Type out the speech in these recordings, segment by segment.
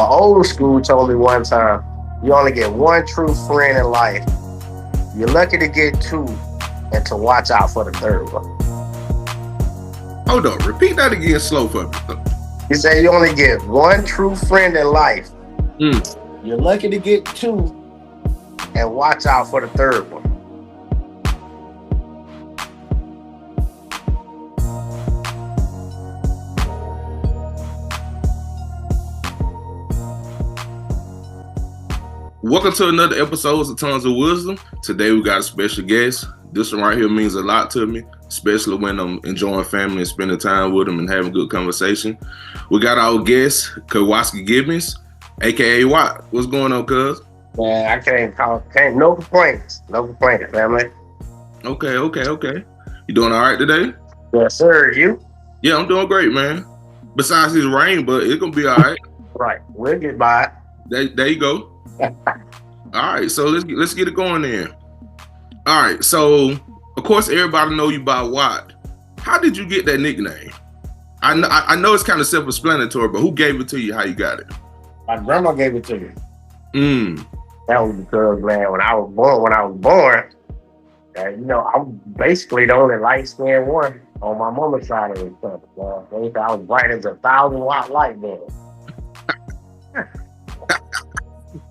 old school told me one time, you only get one true friend in life. You're lucky to get two and to watch out for the third one. Hold on, repeat that again slow for me. He said you only get one true friend in life. Mm. You're lucky to get two and watch out for the third one. Welcome to another episode of Tons of Wisdom. Today we got a special guest. This one right here means a lot to me, especially when I'm enjoying family and spending time with them and having good conversation. We got our guest, Kelwoski Gibbons, aka Watt. What's going on, cuz? Man, I can't no complaints. No complaints, family. Okay. You doing all right today? Yes, sir. You? Yeah, I'm doing great, man. Besides this rain, but it's gonna be all right. Right. We'll get by it. There you go. All right, so let's get it going then. All right, so of course everybody know you by Watt. How did you get that nickname? I know it's kind of self-explanatory, but who gave it to you? How you got it? My grandma gave it to me. Mm. That was because, man, when I was born, I'm basically the only light-skinned one on my mama's side of the family. They thought I was bright as a 1,000-watt light bulb.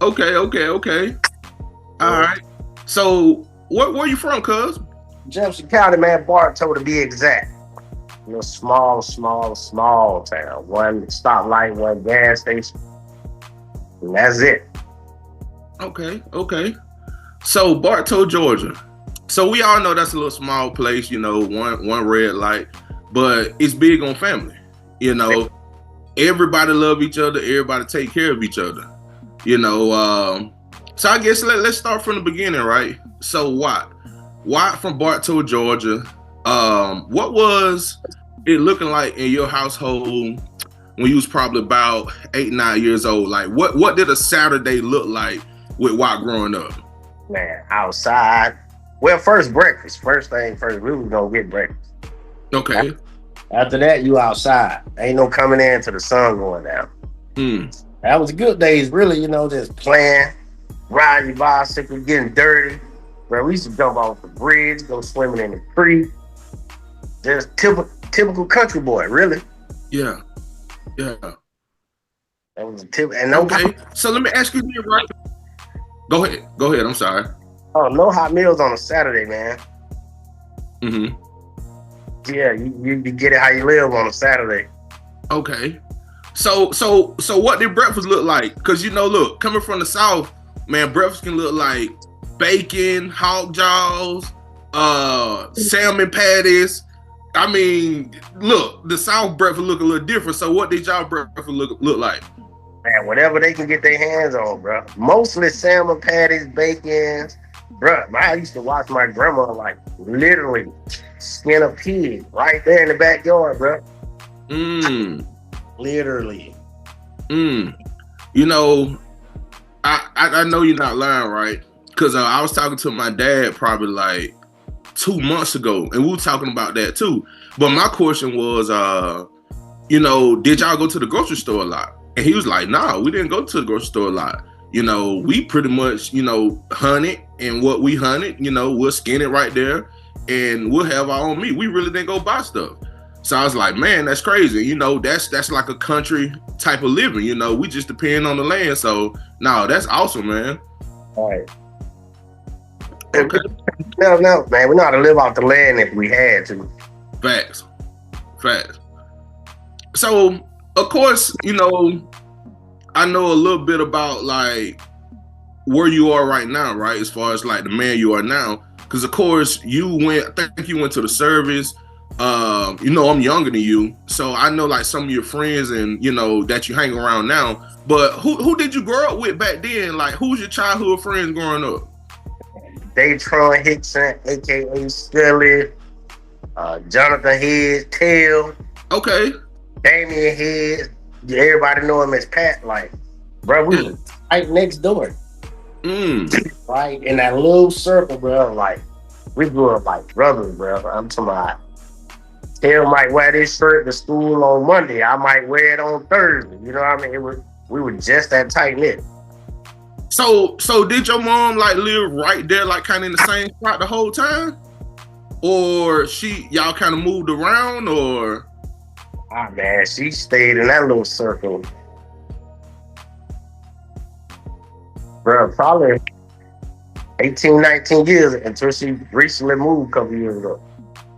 Okay. All right. So, where you from, cuz? Jefferson County, man, Bartow to be exact. Small town. One stoplight, one gas station. And that's it. Okay. So, Bartow, Georgia. So, we all know that's a little small place, one red light, but it's big on family. Everybody love each other. Everybody take care of each other. So I guess let's start from the beginning, right? So Watt from Bartow, Georgia. What was it looking like in your household when you was probably about 8, 9 years old? Like what did a Saturday look like with Watt growing up? Man, outside. Well, first breakfast. First thing first, we was gonna get breakfast. Okay. After that, you outside. Ain't no coming in till the sun going down. That was good days, really, just playing, riding your bicycle, getting dirty. Bro, we used to jump off the bridge, go swimming in the creek. Just typical country boy, really. Yeah. That was a tip. And okay, so let me ask you this, right? Go ahead, I'm sorry. Oh, no hot meals on a Saturday, man. Mm-hmm. Yeah, you get it how you live on a Saturday. Okay. So what did breakfast look like? Because look, coming from the South, man, breakfast can look like bacon, hog jaws, salmon patties. I mean, look, the South breakfast look a little different. So what did y'all breakfast look like? Man, whatever they can get their hands on, bro. Mostly salmon patties, bacons. Bro, I used to watch my grandma literally skin a pig right there in the backyard, bro. Literally. I know you're not lying, right? Because I was talking to my dad probably 2 months ago, and we were talking about that too. But my question was, did y'all go to the grocery store a lot? And he was like, nah, we didn't go to the grocery store a lot. We pretty much, hunted, and what we hunted, we'll skin it right there, and we'll have our own meat. We really didn't go buy stuff. So I was like, man, that's crazy. That's like a country type of living. We just depend on the land. So no, that's awesome, man. All right. Okay. No, man. We know how to live off the land if we had to. Facts. So of course, I know a little bit about where you are right now, right? As far as the man you are now. Because of course I think you went to the service. I'm younger than you, so I know some of your friends and that you hang around now. But who did you grow up with back then? Who's your childhood friends growing up? Daytron Hickson, aka Scully, Jonathan Head, Tail. Okay. Damian Head. Everybody know him as Pat. Bro, we was right next door. Right in that little circle, bro. We grew up like brothers, bro. I'm talking about. Tail might wear this shirt to school on Monday. I might wear it on Thursday. You know what I mean? We were just that tight knit. So did your mom like live right there, like kind of in the same spot the whole time, or y'all kind of moved around, or? Ah man, she stayed in that little circle, bro. Probably 18, 19 years until she recently moved a couple years ago.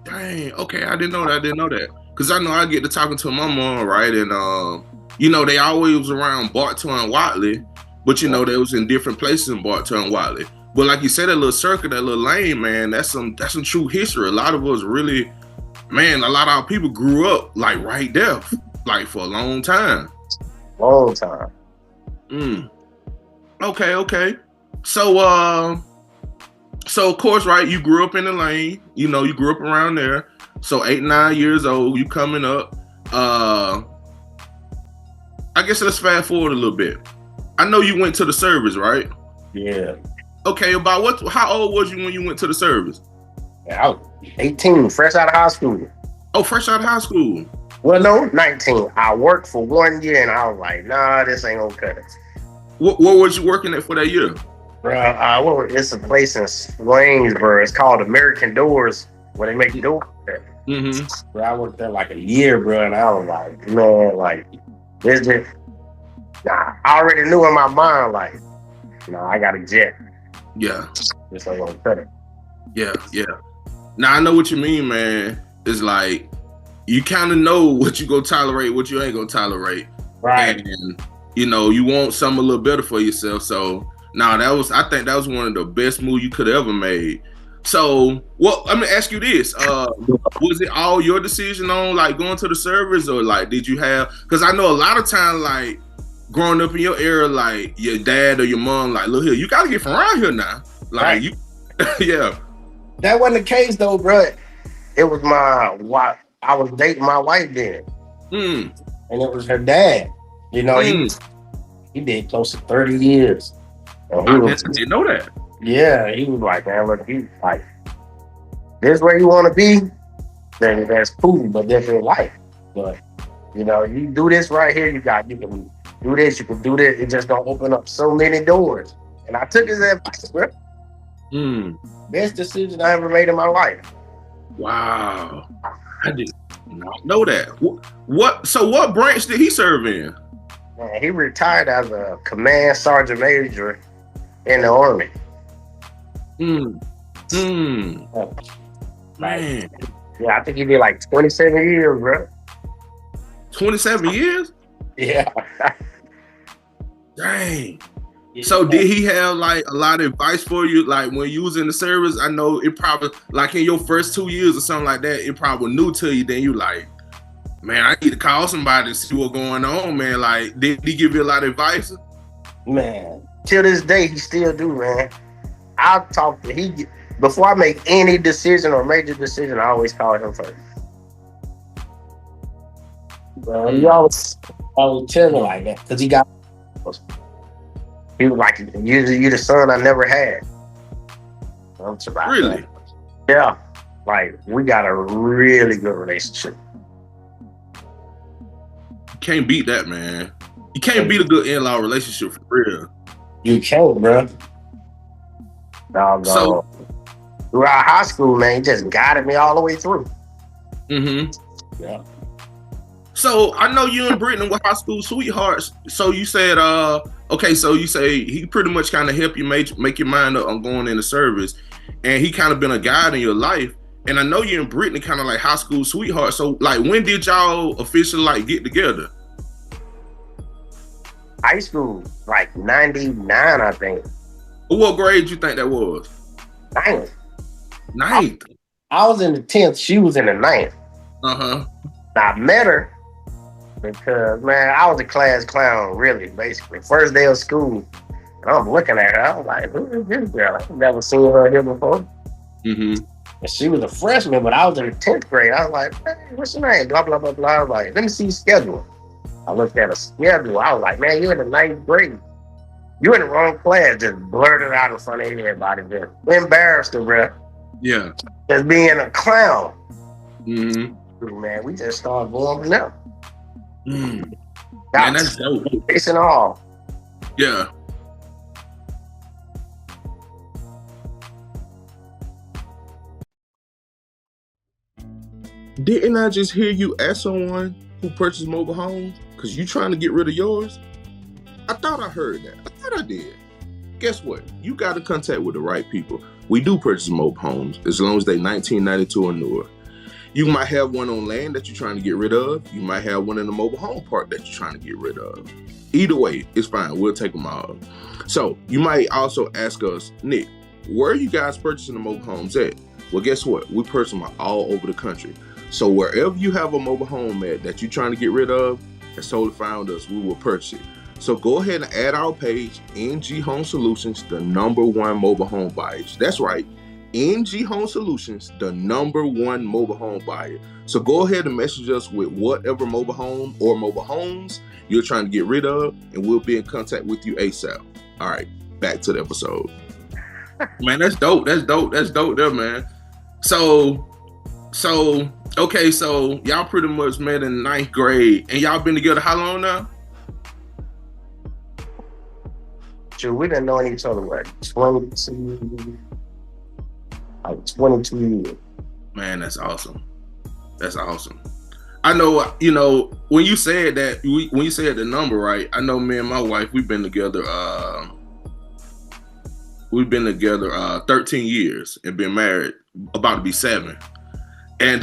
Dang. Okay, I didn't know that. Cause I know I get to talking to my mom, right, and they always was around Bartow and Watley. But they was in different places in Bartow and Watley. But like you said, that little circle, that little lane, man, that's some true history. A lot of us really, man, a lot of our people grew up like right there, like for a long time. Long time. Okay. So of course, right, you grew up in the lane, you grew up around there. So 8, 9 years old, you coming up. I guess let's fast forward a little bit. I know you went to the service, right? Yeah. Okay, how old was you when you went to the service? Yeah, I was 18, fresh out of high school. Oh, fresh out of high school. Well, no, 19. I worked for 1 year and I was like, nah, this ain't gonna cut it. What was you working at for that year? Bro, it's a place in Waynesboro. It's called American Doors, where they make doors. Mm-hmm. Bro, I worked there like a year, bro, and I was like, man, like, this just... Nah, I already knew in my mind, like, I got a jet. Yeah. This ain't gonna cut it. Yeah. Now, I know what you mean, man. It's like, you kind of know what you gonna tolerate, what you ain't gonna tolerate. Right. And, you want something a little better for yourself. So, I think that was one of the best moves you could have ever made. So, well, I'm gonna ask you this: was it all your decision on like going to the service, or like did you have? Because I know a lot of times, like growing up in your era, like your dad or your mom, like, look here, you gotta get from around here now. Like right. you, yeah. That wasn't the case though, bro. It was my wife. I was dating my wife then, and it was her dad. He did close to 30 years. I didn't know that. Yeah, he was like, man, look, he's like, this where you want to be, then that's cool, but that's your life. But, you do this right here, you can do this, you can do this. It just don't open up so many doors. And I took his advice, bro. Best decision I ever made in my life. Wow. I did not know that. So what branch did he serve in? Man, he retired as a command sergeant major in the Army. Man. Yeah, I think he did like 27 years, bro. 27 years? Yeah. Dang. So did he have like a lot of advice for you? Like when you was in the service, I know it probably like in your first 2 years or something like that, it probably new to you. Then you like, man, I need to call somebody to see what's going on, man. Like, did he give you a lot of advice? Man, till this day, he still do, man. I'll talk to he before I make any decision or major decision. I always call him first. Well, he always tell me like that because he was like, you the son I never had. I'm surprised. Really? Yeah. Like, we got a really good relationship. You can't beat that, man. You can't beat a good in-law relationship for real. You can't, bro. So, throughout high school, man, he just guided me all the way through. Yeah. So I know you and Brittany were high school sweethearts. So you said, okay, so you say he pretty much kind of helped you make your mind up on going into service, and he kind of been a guide in your life. And I know you and Brittany kind of like high school sweethearts. So like, when did y'all officially like get together? High school, like 99, I think. What grade you think that was? Ninth. I was in the 10th. She was in the 9th. I met her because, man, I was a class clown, really, basically. First day of school, and I'm looking at her. I was like, who is this girl? I've never seen her here before. And she was a freshman, but I was in the 10th grade. I was like, hey, what's your name? Blah, blah, blah, blah. I was like, let me see your schedule. I looked at her schedule. I was like, man, you're in the 9th grade. You're in the wrong class. Just blurted out in front of everybody. Just embarrassed her, bro. Yeah. Just being a clown. Man, we just started going from there. Man, that's dope. It's and all. Yeah. Didn't I just hear you ask someone who purchased mobile homes because you trying to get rid of yours? I thought I heard that. I thought I did. Guess what? You got in contact with the right people. We do purchase mobile homes as long as they 1992 or newer. You might have one on land that you're trying to get rid of. You might have one in a mobile home park that you're trying to get rid of. Either way, it's fine. We'll take them all. So you might also ask us, Nick, where are you guys purchasing the mobile homes at? Well, guess what? We purchase them all over the country. So wherever you have a mobile home at that you're trying to get rid of, that's totally fine with us. We will purchase it. So go ahead and add our page, NG Home Solutions, the #1 mobile home buyer. That's right. NG Home Solutions, the #1 mobile home buyer. So go ahead and message us with whatever mobile home or mobile homes you're trying to get rid of, and we'll be in contact with you ASAP. All right, back to the episode. Man, that's dope. That's dope. That's dope there, man. So okay, so y'all pretty much met in 9th grade, and y'all been together how long now? Sure, we've been knowing each other, what, 22 years. Man, that's awesome. That's awesome. I know, when you said that, when you said the number, right? I know me and my wife, we've been together 13 years and been married, about to be 7. And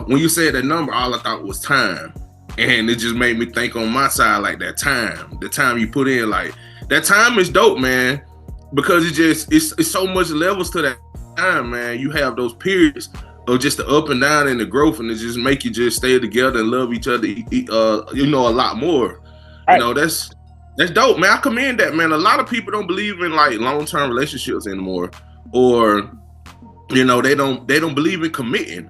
when you said that number, all I thought was time. And it just made me think on my side, like the time you put in, like that time is dope, man, because it's so much levels to that time, man. You have those periods of just the up and down and the growth, and it just make you just stay together and love each other, a lot more. Right. That's dope, man. I commend that, man. A lot of people don't believe in like long-term relationships anymore, or they don't believe in committing.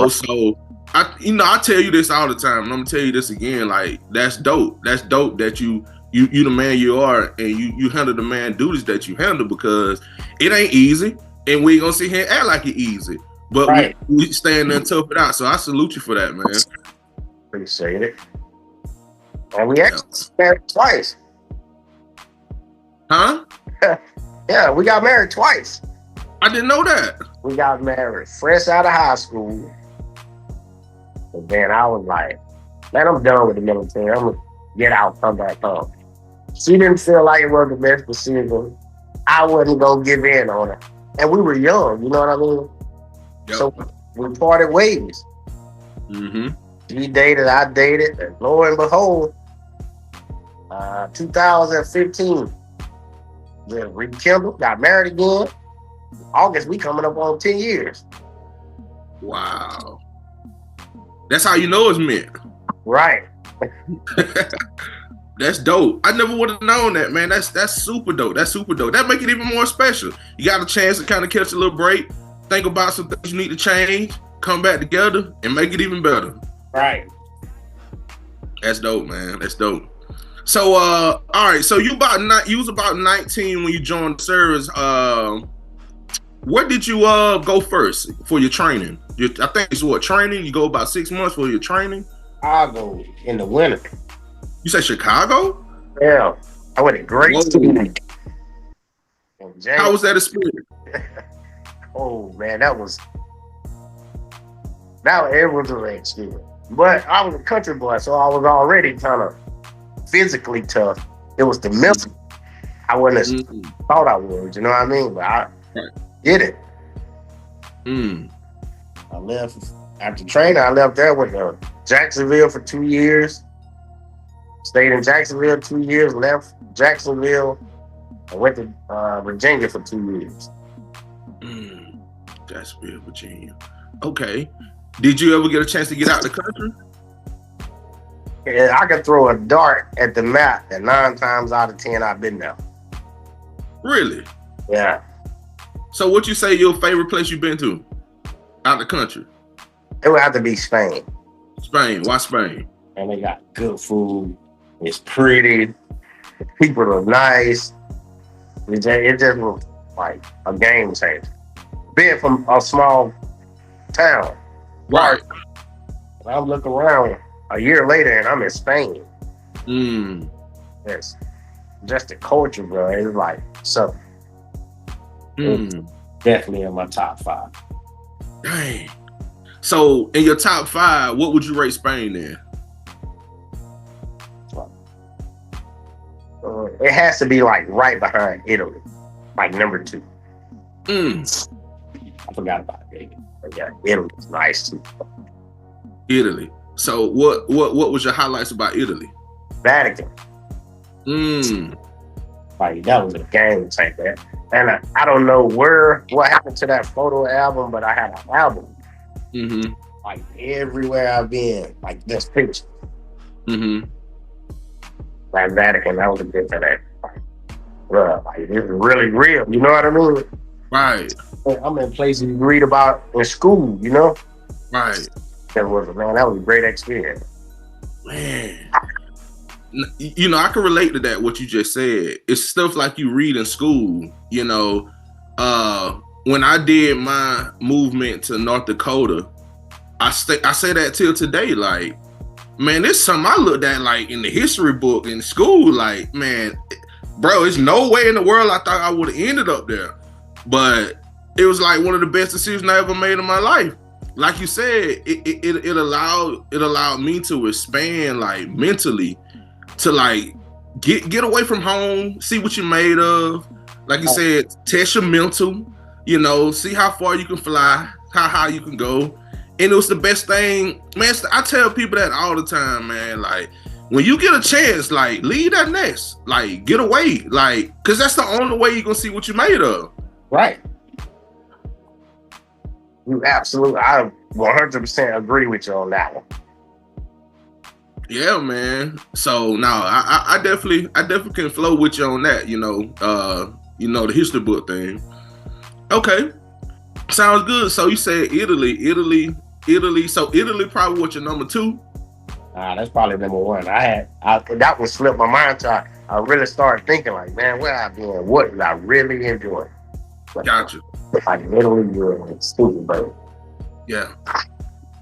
So I tell you this all the time, and I'm gonna tell you this again. Like that's dope. That's dope that you the man you are, and you handle the man duties that you handle, because it ain't easy, and we ain't gonna sit here and act like it easy. But right. we stand there and tough it out. So I salute you for that, man. Appreciate it. And we actually married twice. Huh? Yeah, we got married twice. I didn't know that. We got married fresh out of high school. And then I was like, man, I'm done with the military. I'm going to get out, come back home. She didn't feel like it was the best decision. I wasn't going to give in on it. And we were young, you know what I mean? Yep. So we parted ways. Mm-hmm. She dated, I dated, and lo and behold, 2015, we rekindled, got married again. August, we coming up on 10 years. Wow. That's how you know it's meant. Right. That's dope. I never would have known that, man. That's super dope. That's super dope. That make it even more special. You got a chance to kind of catch a little break, think about some things you need to change, come back together, and make it even better. Right. That's dope, man. That's dope. So, all right. So you was about 19 when you joined the service. Where did you go first for your training? I think it's training? You go about 6 months for your training? Chicago in the winter. You say Chicago? Yeah. I went to great school. How was that experience? Oh man, it was a great experience. But I was a country boy, so I was already kind of physically tough. It was the mental. I wasn't as thought I was, you know what I mean? But I did it. I left after training. I left there, went to Jacksonville for 2 years. Stayed in Jacksonville 2 years, left Jacksonville. I went to Virginia for 2 years. Jacksonville, Virginia. Okay. Did you ever get a chance to get out of the country? Yeah, I could throw a dart at the map, and 9 times out of 10, I've been there. Really? Yeah. So what you say your favorite place you've been to out the country? It would have to be Spain. Spain. Why Spain? And they got good food. It's pretty. The people are nice. It just was like a game changer. Being from a small town. Right. And I look around a year later and I'm in Spain. Yes, just the culture, bro. It's like so. It's definitely in my top 5. Dang. So in your top 5, what would you rate Spain in? It has to be like right behind Italy, like number 2. I forgot about it. But yeah, Italy's nice too. Italy. So what was your highlights about Italy? Vatican. Like that was a game changer. And I don't know what happened to that photo album, but I had an album. Like everywhere I've been, like this picture. Like Vatican, that was a bit of that. Bro, like it's really real. You know what I mean? Right. I'm in places you read about in school, you know? Right. That was a great experience. Man. You know, I can relate to that, what you just said. It's stuff like you read in school, you know. When I did my movement to North Dakota, I say that till today, like, man, this is something I looked at like in the history book in school, like, man, bro, there's no way in the world I thought I would have ended up there. But it was like one of the best decisions I ever made in my life. Like you said, it allowed me to expand like mentally, to like get away from home, see what you're made of. Like you said, test your mental, you know, see how far you can fly, how high you can go. And it was the best thing, man. I tell people that all the time, man. Like, when you get a chance, like, leave that nest, like, get away, like, cause that's the only way you're gonna see what you're made of. Right. You absolutely, I 100% agree with you on that one. Yeah, man. So no, I definitely can flow with you on that. You know, the history book thing. Okay, sounds good. So you said Italy. So Italy probably what your number 2? That's probably number 1. That one slipped my mind. So I really started thinking like, man, where I been? What did I really enjoy? Like, gotcha. Like Italy, you're stupid, bro. Yeah.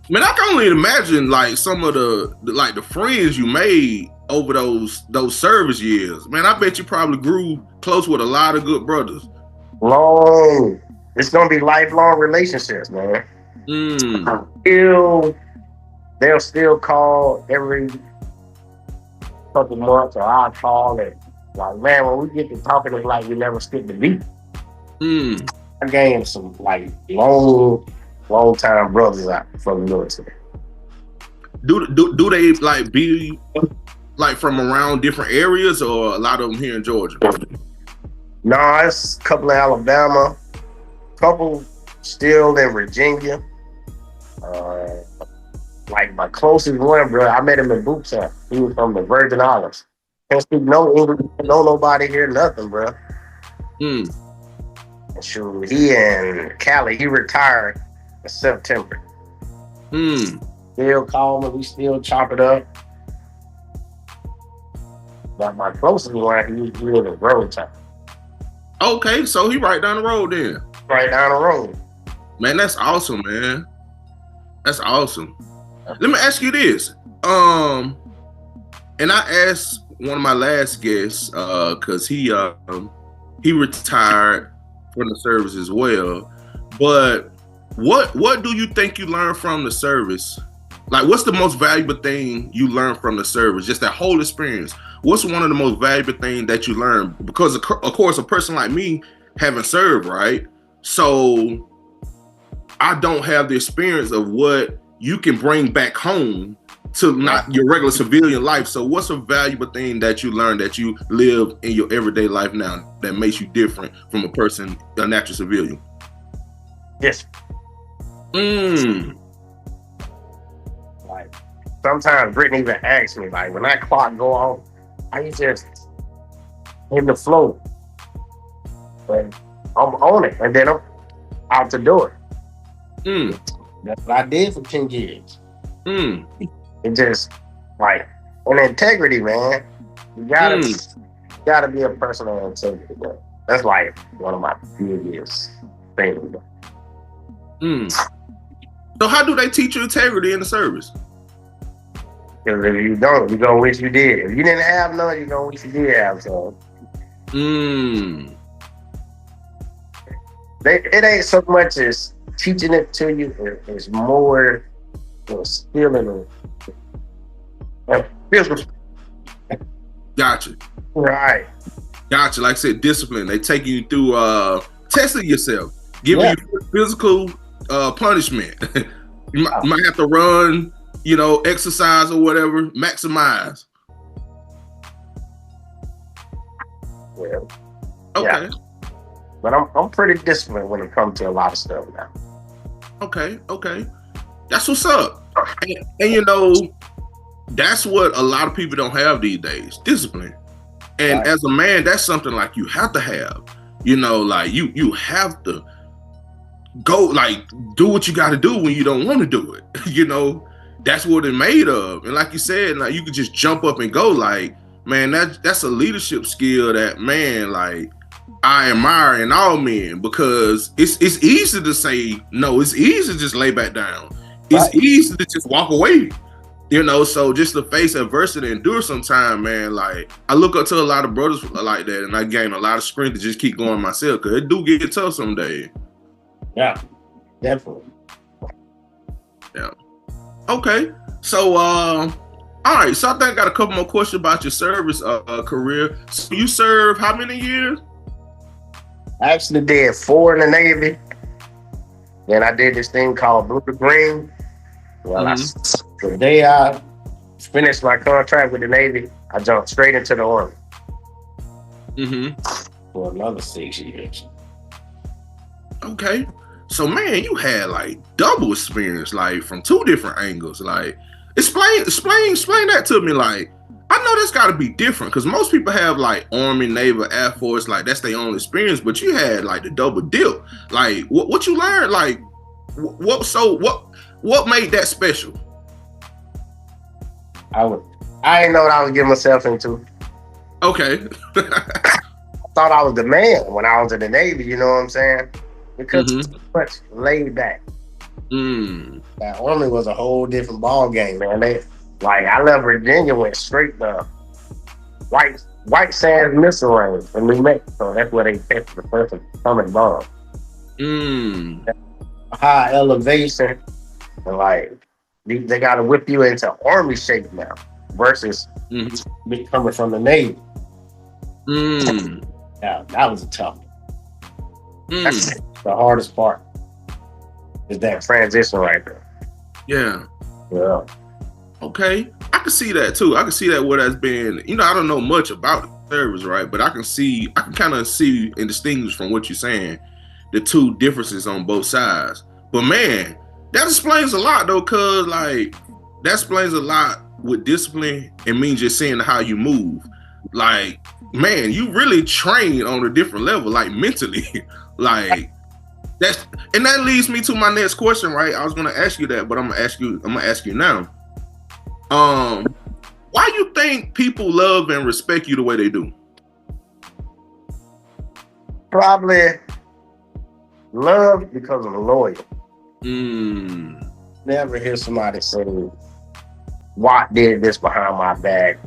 Man, I can only imagine like some of the friends you made over those service years. Man, I bet you probably grew close with a lot of good brothers. Long. It's gonna be lifelong relationships, man. They'll still call every couple months, or I'll call and like, man, when we get to talking, it's like we never skipped the beat. I gained some like long time brothers out from the military. Do they like be like from around different areas, or a lot of them here in Georgia? No, it's a couple in Alabama, couple still in Virginia. Like my closest one, bro, I met him in boot camp. He was from the Virgin Islands. Can't speak no English, know nobody here, nothing, bro. Shoot, he in Cali, he retired in September. Still call me, we still chop it up. But my closest one, he live in Roadtown. Okay, so he right down the road then. Right down the road. Man, that's awesome, man. That's awesome. Let me ask you this. And I asked one of my last guests, cause he retired from the service as well. But what do you think you learned from the service? Like, what's the most valuable thing you learned from the service? Just that whole experience. What's one of the most valuable things that you learned? Because of course, a person like me haven't served, right? So I don't have the experience of what you can bring back home to not your regular civilian life. So what's a valuable thing that you learned that you live in your everyday life now that makes you different from a natural civilian? Yes. Like, sometimes Brittany even asks me, like, when that clock go off, I just in the flow. But I'm on it, and then I'm out the door. That's what I did for 10 years. It just like an integrity, man. You gotta be a person of integrity, man. That's like one of my biggest things. So how do they teach you integrity in the service? Because if you don't, you're gonna wish you did. If you didn't have none, you're gonna wish you did have some. It ain't so much as teaching it to you, it's more stealing it. Gotcha. Right. Gotcha. Like I said, discipline. They take you through testing yourself, giving you physical punishment. You might have to run, exercise or whatever, maximize. Well, okay. But I'm pretty disciplined when it comes to a lot of stuff now. Okay. That's what's up. And that's what a lot of people don't have these days, discipline. And as a man, that's something like you have to have. Like you have to go, like, do what you got to do when you don't want to do it. That's what it's made of. And like you said, like, you could just jump up and go. Like, man, that's a leadership skill that, man, like, I admire in all men, because it's easy to say no. It's easy to just lay back down. It's easy to just walk away. So just to face adversity and endure some time, man, like, I look up to a lot of brothers like that, and I gain a lot of strength to just keep going myself, because it do get tough some days. Yeah, definitely. Yeah. Okay. So, all right. So I think I got a couple more questions about your service career. So you served how many years? I actually did 4 in the Navy. Then I did this thing called Blue to Green. Well, the day I finished my contract with the Navy, I jumped straight into the Army. For another 6 years. Okay. So, man, you had like double experience, like from 2 different angles. Like, explain that to me. Like, I know that's got to be different, because most people have like Army, Navy, Air Force, like that's their own experience. But you had like the double dip. Like, what you learned? Like, what made that special? I didn't know what I was getting myself into. Okay. I thought I was the man when I was in the Navy. You know what I'm saying? Because it's much laid back. That Army was a whole different ball game, man. I left Virginia, went straight to White Sands missile range in New Mexico. That's where they tested the first atomic bomb. High elevation, and like they got to whip you into Army shape now versus coming from the Navy. Yeah, that was a tough one. That's the hardest part, is that transition right there. Yeah. Okay. I can see that too. I can see that what has been, I don't know much about the service, right? But I can kind of see and distinguish from what you're saying, the 2 differences on both sides. But man, that explains a lot though, cause like that explains a lot with discipline. It means just seeing how you move. Like, man, you really train on a different level, like mentally. Like, that leads me to my next question, right? I was gonna ask you that, but I'm gonna ask you now. Why you think people love and respect you the way they do? Probably love because I'm loyal. Never hear somebody say, Watt did this behind my back,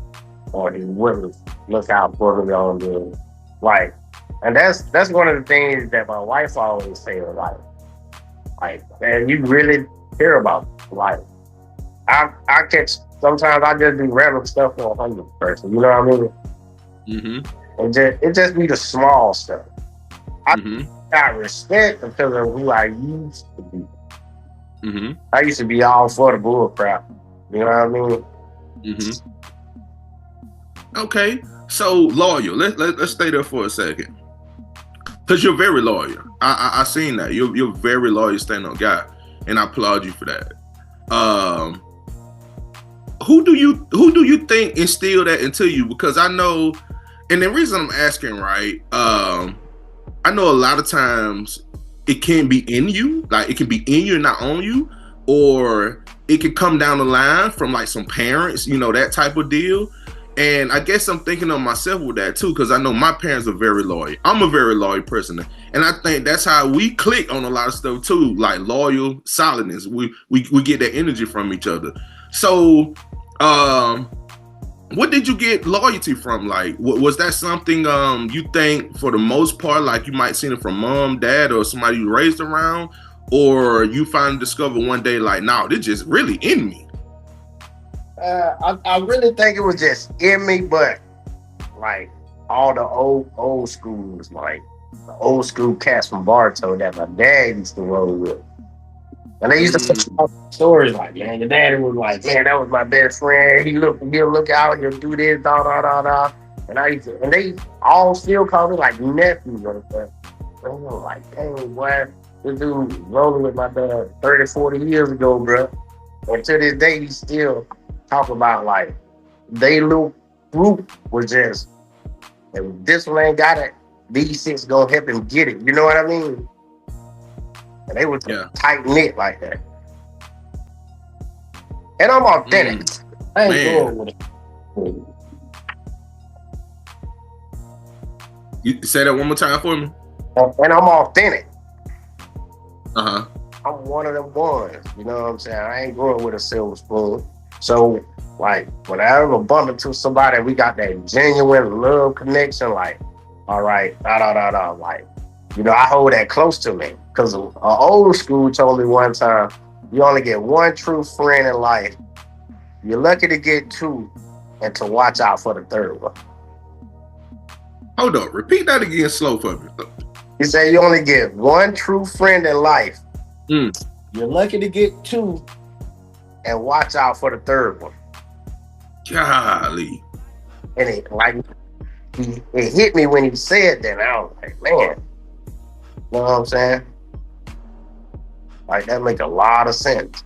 or he wouldn't look out for me on the, like, and that's one of the things that my wife always say, like, man, you really care about me. Like, I catch, sometimes I just do random stuff for a homeless person, you know what I mean? And it just be the small stuff. I got respect because of who I used to be. I used to be all for the bull crap. You know what I mean? Okay, so loyal. Let's stay there for a second, because you're very loyal. I seen that you're very loyal, stand-up guy, and I applaud you for that. Who do you think instilled that into you? Because I know, and the reason I'm asking, right? I know a lot of times it can be in you, like it can be in you and not on you, or it could come down the line from like some parents, that type of deal. And I guess I'm thinking of myself with that too, because I know my parents are very loyal. I'm a very loyal person, and I think that's how we click on a lot of stuff too, like loyal, solidness. We get that energy from each other. So What did you get loyalty from? Like, was that something you think for the most part, like you might seen it from mom, dad, or somebody you raised around, or you finally discovered one day, like, no, this just really in me? I really think it was just in me, but like all the old schools, like the old school cats from Bartow that my dad used to roll with. And they used to tell stories like, man, your daddy was like, man, that was my best friend. He'll look out, he'll do this, da da da da. And they all still call me like nephew, but I'm like, dang, boy, this dude rolling with my dad 30, 40 years ago, bro. And to this day, he still talk about like they little group was just, if this one ain't got it, these six gonna help him get it. You know what I mean? And they were tight knit like that. And I'm authentic. I ain't going with it. You say that one more time for me? And I'm authentic. Uh-huh. I'm one of them ones. You know what I'm saying? I ain't going with a silver spoon. So, like, when I ever bump into somebody, we got that genuine love connection, like, all right, da da da da, like, you know, I hold that close to me. Because an old school told me one time, you only get one true friend in life. You're lucky to get two and to watch out for the third one. Hold on, repeat that again slow for me. He said you only get one true friend in life. You're lucky to get two and watch out for the third one. Golly. And it hit me when he said that. And I was like, man, you know what I'm saying? Like, that make a lot of sense.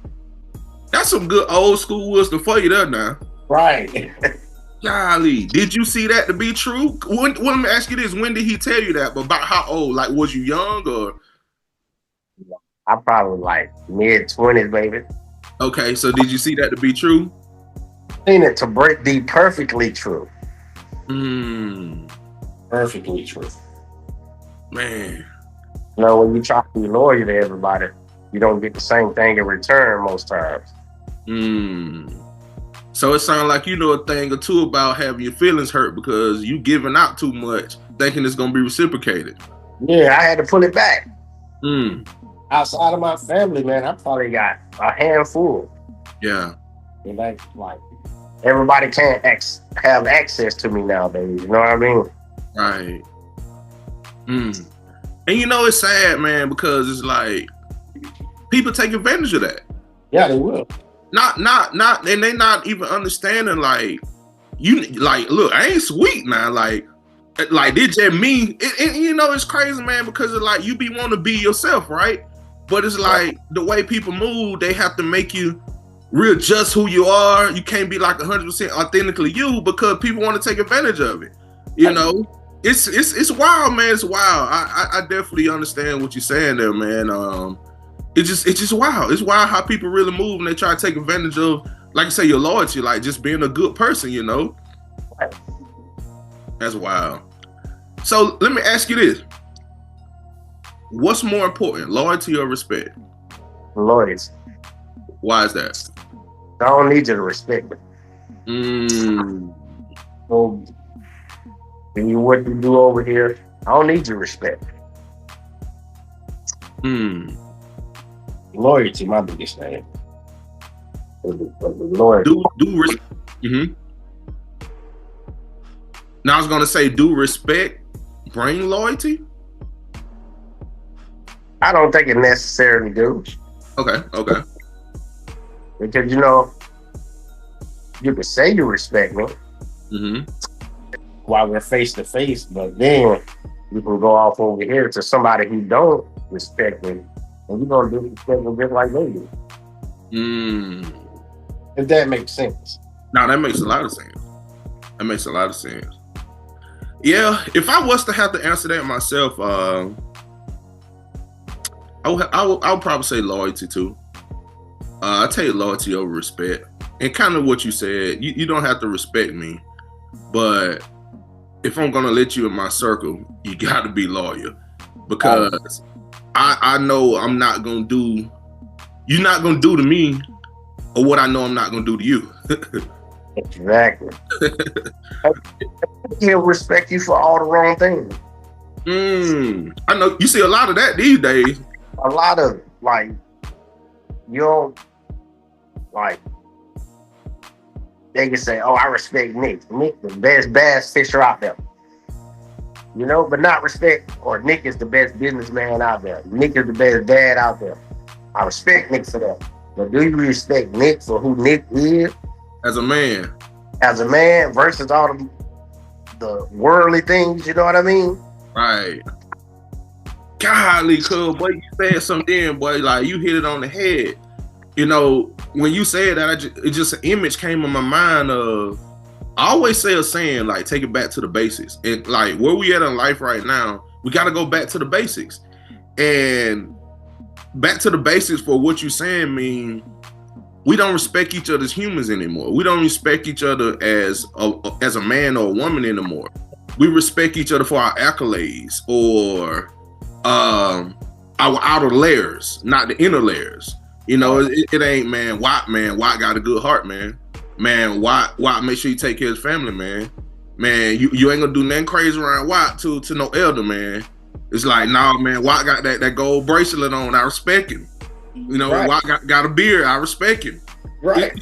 That's some good old school wisdom for you there now. Right. Golly, did you see that to be true? Let me ask you this: when did he tell you that? But about how old? Like, was you young or? I'm probably like mid-20s, baby. Okay, so did you see that to be true? Seen it to be perfectly true. Perfectly true. Man. You know, when you try to be loyal to everybody, you don't get the same thing in return most times. So it sounds like you know a thing or two about having your feelings hurt because you giving out too much, thinking it's gonna be reciprocated. Yeah, I had to pull it back. Outside of my family, man, I probably got a handful. Yeah. And like everybody can't have access to me nowadays. You know what I mean? Right. And you know it's sad, man, because it's like people take advantage of that. Yeah, they will. Not, and they not even understanding. Like you, like, look, I ain't sweet now. Like they just me. And you know it's crazy, man, because it's like you be want to be yourself, right? But it's like the way people move, they have to make you readjust who you are. You can't be like 100% authentically you because people want to take advantage of it. You know, it's wild, man. It's wild. I definitely understand what you're saying there, man. It's just wild. It's wild how people really move and they try to take advantage of, like you say, your loyalty, like just being a good person, you know? That's wild. So let me ask you this. What's more important, loyalty or respect? Loyalty. Why is that? I don't need you to respect me. So, what you do over here, I don't need your respect. Loyalty, my biggest thing. Loyalty. Now I was gonna say, do respect bring loyalty? I don't think it necessarily do. Okay. Because, you know, you can say you respect me while we're face to face, but then you can go off over here to somebody who don't respect me, and you're gonna do respect them just like they do. If that makes sense. No, that makes a lot of sense. Yeah, if I was to have to answer that myself, I would probably say loyalty too. I take loyalty over respect, and kind of what you said. You don't have to respect me, but if I'm gonna let you in my circle, you got to be loyal, because I know I'm not gonna do. You're not gonna do to me, or what I know I'm not gonna do to you. Exactly. He'll respect you for all the wrong things. I know you see a lot of that these days. A lot of like, like, they can say, "Oh, I respect Nick. Nick, the best bass fisher out there." You know, but not respect, or Nick is the best businessman out there. Nick is the best dad out there. I respect Nick for that. But do you respect Nick for who Nick is? As a man. As a man versus all the worldly things, you know what I mean? Right. Golly, cool, boy, you said something, boy, like you hit it on the head. You know, when you said that, it just an image came in my mind of, I always say a saying, like, take it back to the basics. And like where we at in life right now, we got to go back to the basics. And back to the basics for what you're saying mean we don't respect each other as humans anymore. We don't respect each other as a man or a woman anymore. We respect each other for our accolades or our outer layers, not the inner layers. You know, it ain't, man, Watt got a good heart, man. Man, Watt make sure you take care of his family, man. Man, you ain't gonna do nothing crazy around Watt to no elder, man. It's like, nah, man, Watt got that gold bracelet on. I respect him. You know, right. Watt got a beard. I respect him. Right.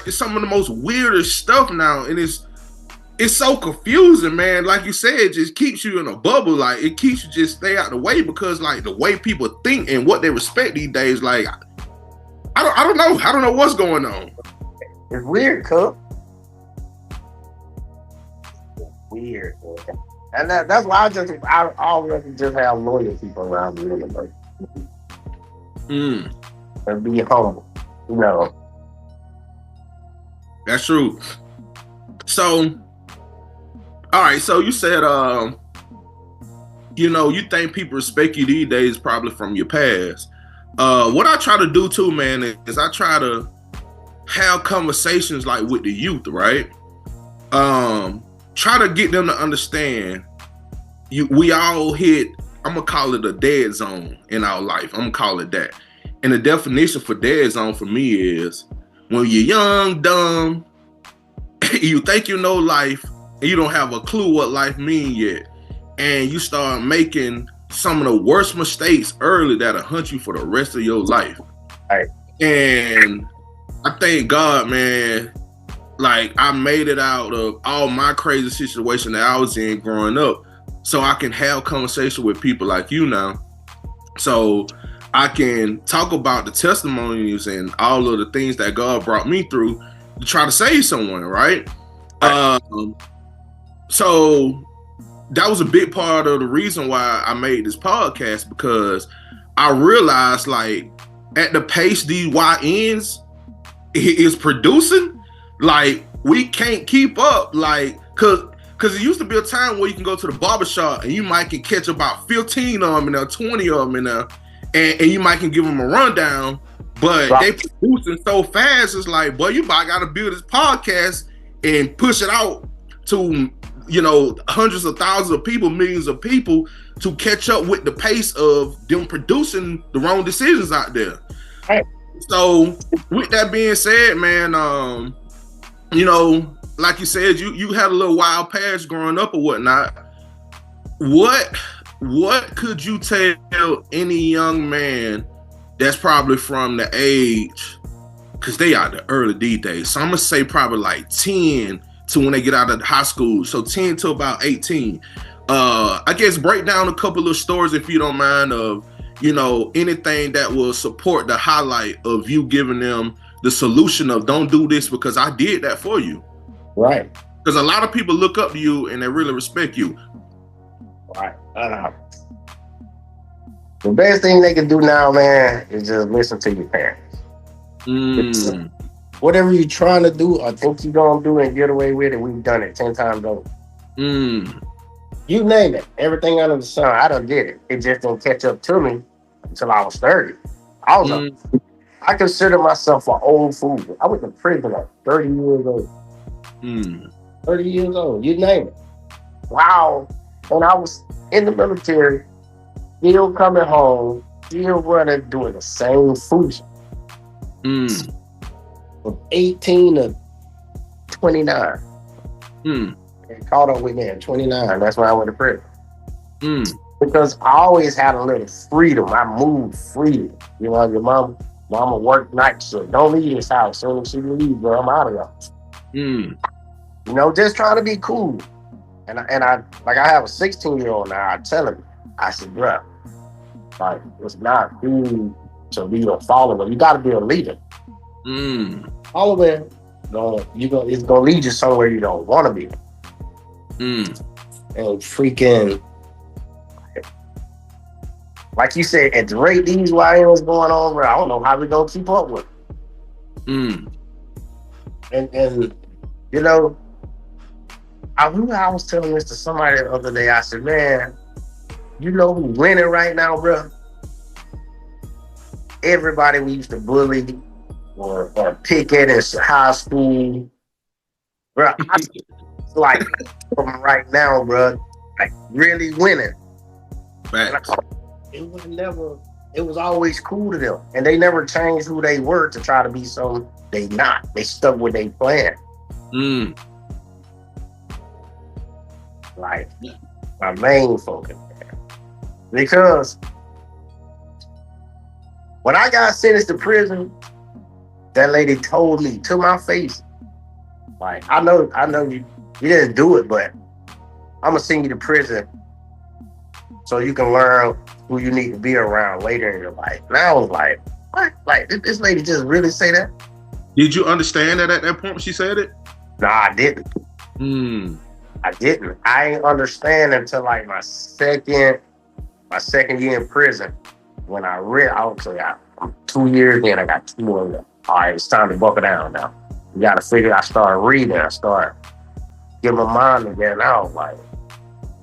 It's some of the most weirdest stuff now, and it's so confusing, man. Like you said, it just keeps you in a bubble. Like, it keeps you just stay out the way because, like, the way people think and what they respect these days, like, I don't know. I don't know what's going on. It's weird, cuz. Weird, man. And that's why I always just have loyal people around me. And be humble, you know. That's true. So, all right. So you said, you know, you think people respect you these days probably from your past. What I try to do too, man, is I try to have conversations like with the youth, right? Try to get them to understand we all hit, I'm gonna call it a dead zone in our life. I'm gonna call it that. And the definition for dead zone for me is when you're young, dumb, you think you know life, and you don't have a clue what life means yet. And you start making some of the worst mistakes early that'll hunt you for the rest of your life. Right. And I thank God, man, like I made it out of all my crazy situation that I was in growing up, so I can have conversation with people like you now. So I can talk about the testimonies and all of the things that God brought me through to try to save someone, right? So that was a big part of the reason why I made this podcast, because I realized, like, at the pace these YNs is producing, like, we can't keep up, like, cause it used to be a time where you can go to the barbershop and you might can catch about 15 of them in there, 20 of them in there, and you might can give them a rundown, but right. They producing so fast, it's like, boy, you might gotta build this podcast and push it out to, you know, hundreds of thousands of people, millions of people, to catch up with the pace of them producing the wrong decisions out there. Right. So with that being said, man, you know, like you said, you had a little wild past growing up or whatnot. What could you tell any young man that's probably from the age, because they are the early D-days, so I'm gonna say probably like 10 to when they get out of high school, so 10 to about 18. I guess break down a couple of stories, if you don't mind, of, you know, anything that will support the highlight of you giving them the solution of don't do this because I did that for you. Right. Because a lot of people look up to you and they really respect you. Right. The best thing they can do now, man, is just listen to your parents. Whatever you're trying to do or think you're going to do and get away with it, we've done it 10 times over. You name it. Everything under the sun, I done did it. It just didn't catch up to me until I was 30. I consider myself an old fool. I went to prison at 30 years old. 30 years old, you name it. Wow. And I was in the military, still coming home, still running, doing the same foolishness. From 18 to 29. They caught up with me at 29. That's why I went to prison. Because I always had a little freedom. I moved freely. You know, your mama work night shift. Don't leave this house. Soon as she leaves, bro, I'm out of here. You know, just trying to be cool. And I like I have a 16-year-old now. I tell him, I said, bro, like it's not cool to be a follower. You got to be a leader. Follower, it's gonna lead you somewhere you don't want to be. And freaking, like you said, at the rate these YNs going on, bro, I don't know how we gonna keep up with it. And you know, I was telling this to somebody the other day. I said, man, you know who's winning right now, bro? Everybody we used to bully or pick at in high school, bro. It's like right now, bro, like really winning. It was always cool to them, and they never changed who they were to try to be something they not. They stuck with their plan. Like my main focus, because when I got sentenced to prison, that lady told me to my face, like, I know you didn't do it, but I'm gonna send you to prison so you can learn who you need to be around later in your life. And I was like, what? Like, did this lady just really say that? Did you understand that at that point when she said it? No, I didn't. I didn't. I ain't understand until like my second year in prison. When I was like, I'm 2 years in, I got 2 more left. All right, it's time to buckle down now. You got to figure. I started reading. I started getting my mind together. I was like,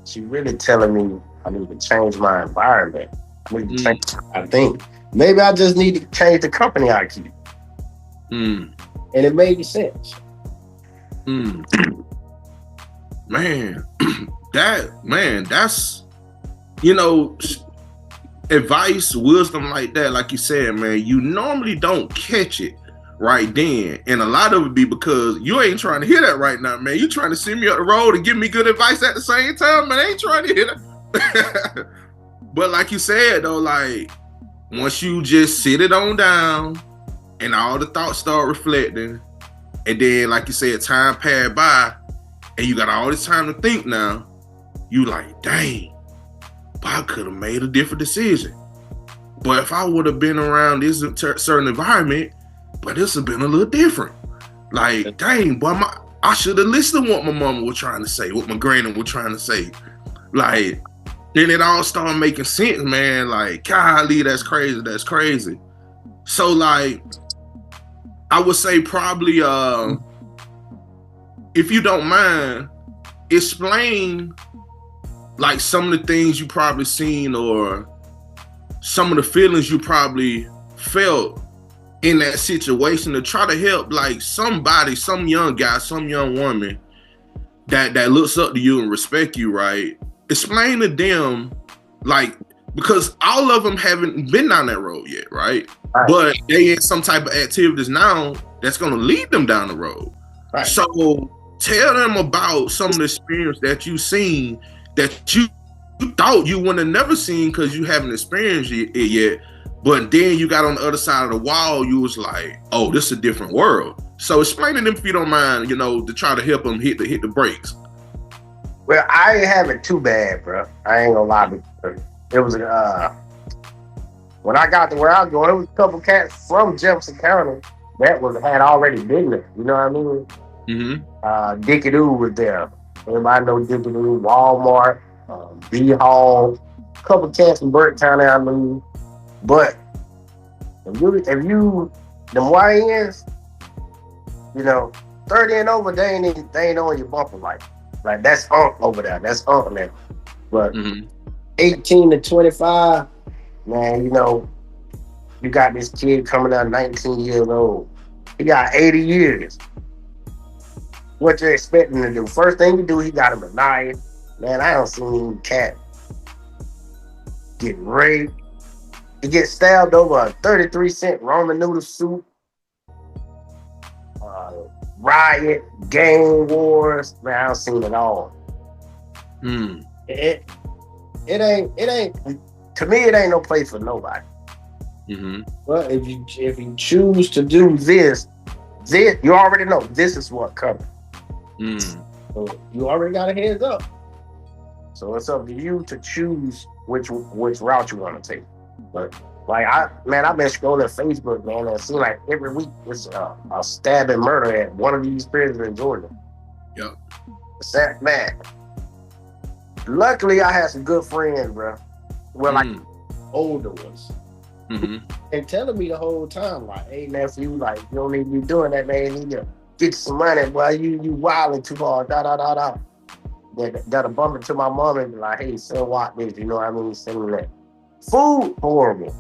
she really telling me I need to change my environment. I need to change. I think maybe I just need to change the company I keep. And it made sense. That's, you know, advice, wisdom like that, like you said, man, you normally don't catch it right then. And a lot of it be because you ain't trying to hear that right now, man. You trying to send me up the road and give me good advice at the same time, man. I ain't trying to hear that. But like you said, though, like, once you just sit it on down and all the thoughts start reflecting, and then, like you said, time passed by, and you got all this time to think now, you like, dang, I could have made a different decision. But if I would have been around this certain environment, but this would have been a little different. Like, dang, boy, I should have listened to what my mama was trying to say, what my granny was trying to say. Like, then it all started making sense, man. Like, golly, that's crazy. So, like, I would say probably, if you don't mind, explain like some of the things you probably seen or some of the feelings you probably felt in that situation to try to help like somebody, some young guy, some young woman that looks up to you and respect you, right? Explain to them, like, because all of them haven't been down that road yet, right? But they in some type of activities now that's going to lead them down the road. So tell them about some of the experience that you've seen that you thought you wouldn't have never seen because you haven't experienced it yet. But then you got on the other side of the wall, you was like, oh, this is a different world. So explain to them, if you don't mind, you know, to try to help them hit the brakes. Well, I ain't have it too bad, bro. I ain't gonna lie. Because it was when I got to where I was going, there was a couple cats from Jefferson County that had already been there. You know what I mean? Dickie Doo was there. Everybody know Dickie Doo, Walmart, B Hall, a couple cats from Burke County, I mean. But if you them YNs, you know, 30 and over, they ain't on your bumper like that's over there. That's there. But 18 to 25, man, you know, you got this kid coming out 19 years old. He got 80 years. What you're expecting to do? First thing you do, he got him a knife. Man, I don't seen cat get raped. He gets stabbed over a 33-cent ramen noodle soup. riot, gang wars. Man, I've seen it all. It ain't. To me, it ain't no place for nobody. But if you choose to do this, you already know this is what comes. So you already got a heads up. So it's up to you to choose which route you want to take. But like I've been scrolling Facebook, man, and it seems like every week it's a stabbing murder at one of these prisons in Georgia. Yep. Sad, man. Luckily, I had some good friends, bro. Well, like older ones. And telling me the whole time, like, hey, nephew, like, you don't need to be doing that, man. You need to get some money, boy. You wilding too hard, da. That'll bump into my mom and be like, hey, son, watch this. You know what I mean? Send me that. Food, horrible.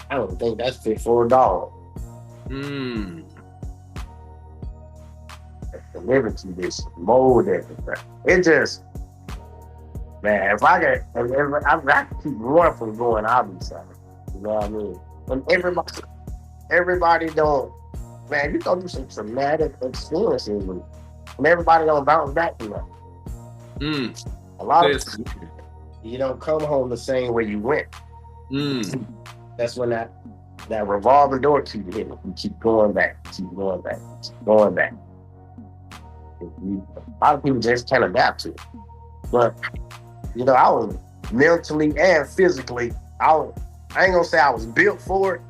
I don't think that's fit for a dog. Delivered to this mold everything. It just, man, if I can keep one from going, I'll be sorry. You know what I mean? And everybody don't, man, you go through some traumatic experiences and everybody don't bounce back from that. A lot of times, you don't come home the same way you went. That's when that revolving door keep hitting. You keep going back. A lot of people just can't adapt to it. But, you know, I was mentally and physically, I ain't gonna say I was built for it,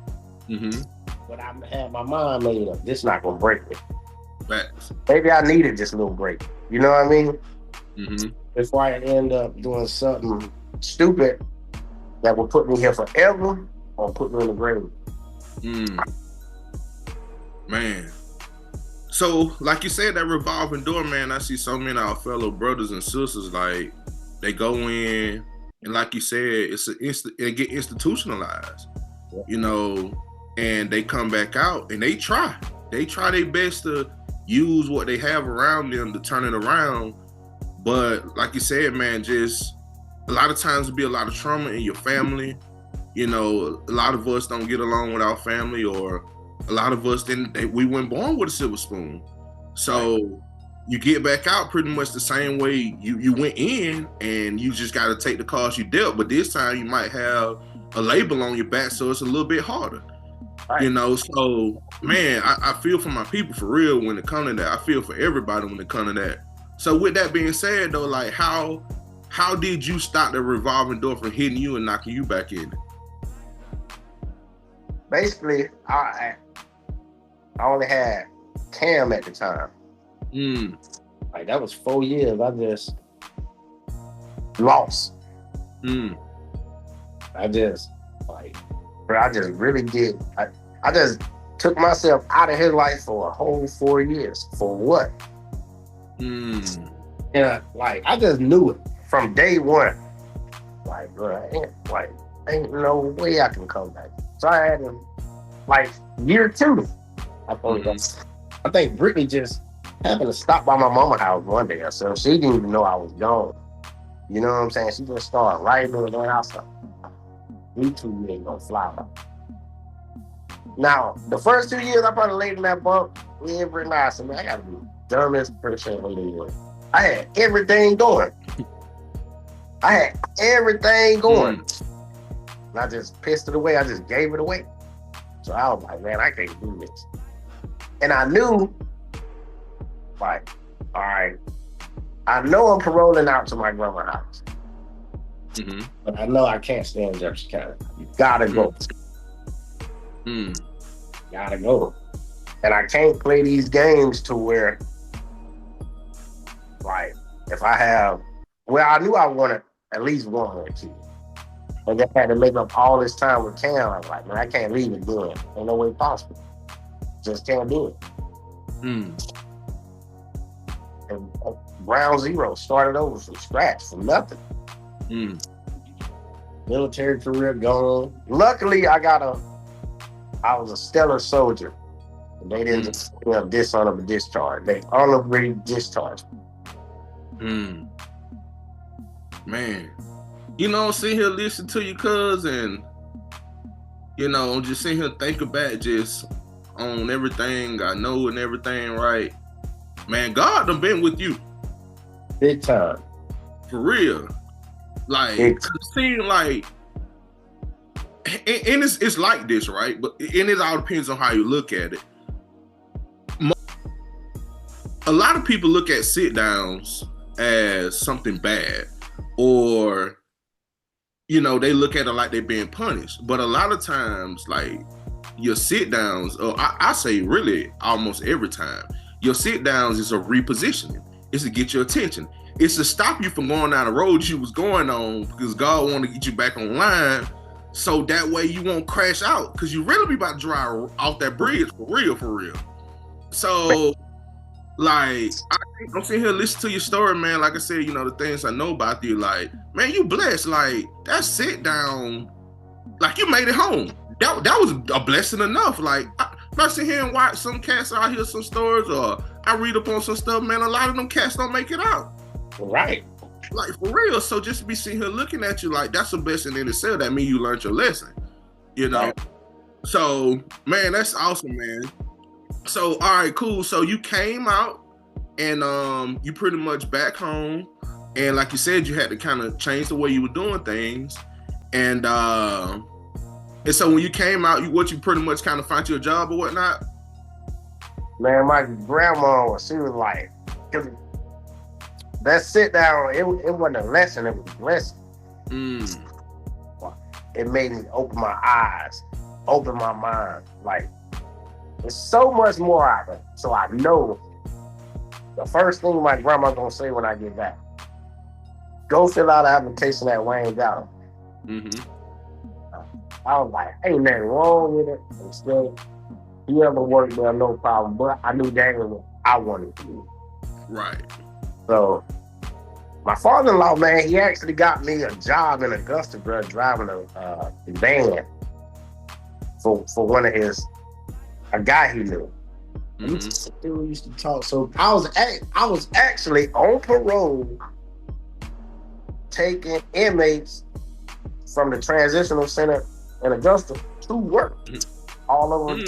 but I had my mind made up. This not gonna break me. Facts. Maybe I needed this little break. You know what I mean? Before I end up doing something stupid that will put me here forever or put me in the grave. Man. So, like you said, that revolving door, man, I see so many of our fellow brothers and sisters, like, they go in, and like you said, it get institutionalized, you know, and they come back out, and they try their best to use what they have around them to turn it around, but like you said, man, just a lot of times it'll be a lot of trauma in your family, you know, a lot of us don't get along with our family, or a lot of us we weren't born with a silver spoon. So you get back out pretty much the same way you went in, and you just got to take the cost you dealt. But this time you might have a label on your back, so it's a little bit harder. You know, so man, I feel for my people for real when it comes to that. I feel for everybody when it comes to that. So with that being said, though, like how did you stop the revolving door from hitting you and knocking you back in? Basically, I only had Cam at the time. Like that was 4 years. I just lost. I just really did. I just took myself out of his life for a whole 4 years. For what? And like I just knew it from day one. Like, bro, ain't no way I can come back. So I had him like year 2. I think Brittany just happened to stop by my mama's house one day or so. She didn't even know I was gone. You know what I'm saying? She just started writing and going outside. We 2 ain't gonna fly. Now, the first 2 years I probably laid in that bunk every night. So man, I gotta be the dumbest person in the world. I had everything going. And I just pissed it away. I just gave it away. So I was like, man, I can't do this. And I knew, like, all right, I know I'm paroling out to my grandma's house. But I know I can't stay in Jefferson County. You gotta go. Gotta go. And I can't play these games to where, like, if I have, well, I knew I wanted at least one more kid. And they had to make up all this time with Cam. I was like, man, I can't leave it doing. Ain't no way possible. Just can't do it. And Ground Zero started over from scratch, from nothing. Military career gone. Luckily, I was a stellar soldier. They didn't just dishonorable discharge. They honorably discharged. Man. You know, sitting here listening to you, cuz, and, you know, just sitting here thinking back, just on everything I know and everything, right? Man, God done been with you. Big time. For real. Like, it seems like, and it's like this, right? But and it all depends on how you look at it. A lot of people look at sit downs as something bad, or they look at it like they're being punished. But a lot of times, like your sit downs, or I say really almost every time, your sit downs is a repositioning. It's to get your attention. It's to stop you from going down the road you was going on, because God want to get you back online, so that way you won't crash out, because you really be about to drive off that bridge for real. So, like, I'm sitting here listening to your story, man. Like I said, the things I know about you, like, man, you blessed. Like, that sit down, like, you made it home. That was a blessing enough. Like, I sit here and watch some cats, I hear some stories, or I read up on some stuff, man. A lot of them cats don't make it out. Right. Like, for real. So just to be sitting here looking at you, like, that's a blessing in itself. That means you learned your lesson, Right. So, man, that's awesome, man. So, all right, cool. So you came out, and you pretty much back home, and like you said, you had to kind of change the way you were doing things, and so when you came out, you pretty much kind of find you a job or whatnot. Man, my grandma, she was like, that sit down, it wasn't a lesson, it was a blessing. It made me open my eyes, open my mind. Like, there's so much more out of it. So I know the first thing my grandma gonna say when I get back, go fill out an application at Wayne got them. I was like, ain't nothing wrong with it. And still, he ever worked there, no problem. But I knew that was what I wanted to do. Right. So my father-in-law, man, he actually got me a job in Augusta, bro, driving a van for one of a guy he knew. We used to talk. So I was actually on parole, taking inmates from the transitional center in Augusta to work all over.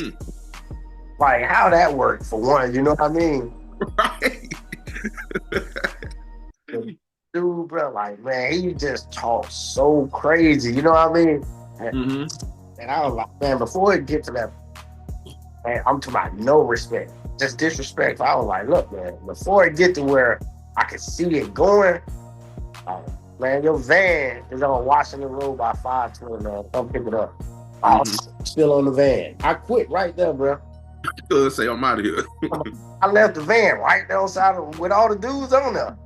Like, how that worked, for one, you know what I mean? Right. Dude, bro, like, man, he just talked so crazy, you know what I mean? And I was like, man, before it get to that, man, I'm talking about no respect, just disrespect. I was like, look, man, before it get to where I can see it going, man, your van is on Washington Road by 520, man. Come pick it up. I'm still on the van. I quit right there, bro. Good, say I'm out of here. I left the van right there outside with all the dudes on there.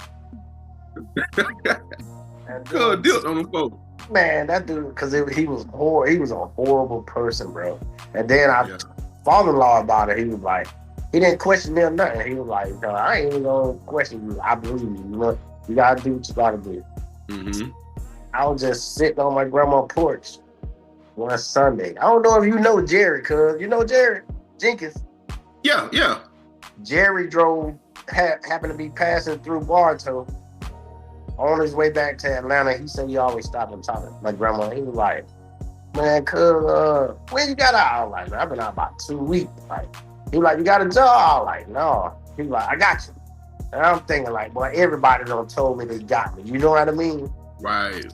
Good deal on the phone. Man, that dude, because he was a horrible person, bro. And then father-in-law about it, he was like, he didn't question me or nothing. He was like, no, I ain't even gonna question you. I believe you. Look, you gotta do what you gotta do. I was just sitting on my grandma's porch one Sunday. I don't know if you know Jerry, cuz you know Jerry Jenkins. Yeah. Jerry happened to be passing through Bartow on his way back to Atlanta. He said he always stopped and talked to my grandma. He was like, man, cuz, when you got out? I was like, man, I've been out about 2 weeks. Like, he was like, you got a job? I was like, no. He was like, I got you. And I'm thinking like, boy, everybody done told me they got me. You know what I mean? Right.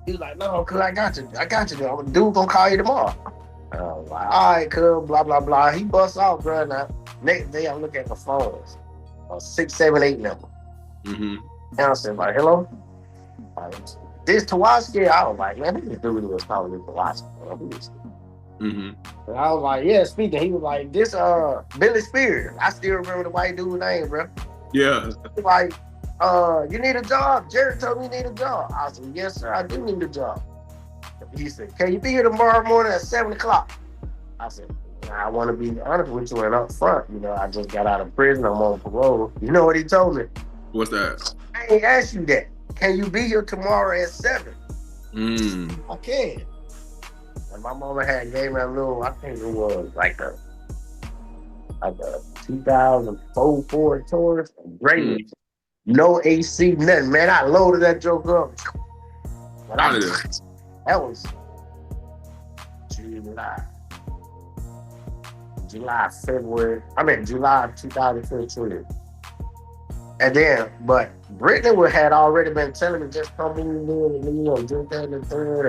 He was like, no, cuz I got you. Dude gonna call you tomorrow. And I was like, all right, cuz, blah, blah, blah. He busts off, bro. Now, next day, I'm looking at the phones. 6, 7, 8 number. And I said, like, hello? This Kelwoski? I was like, man, this dude was calling me Kelwoski. And I was like, yeah, speaking. He was like, this Billy Spears. I still remember the white dude's name, bro. Yeah. He was like, you need a job? Jared told me you need a job. I said, yes, sir, I do need a job. He said, can you be here tomorrow morning at 7 o'clock? I said, I want to be honest with you and up front. You know, I just got out of prison. I'm on parole. You know what he told me? What's that? I ain't asked you that. Can you be here tomorrow at 7? I can. And my mama had gave me a little, I think it was like a 2004 Ford Taurus, great. No AC, nothing, man. I loaded that joke up. But that was July. July 2015. And then, but Brittany had already been telling me just come in and do that and the third.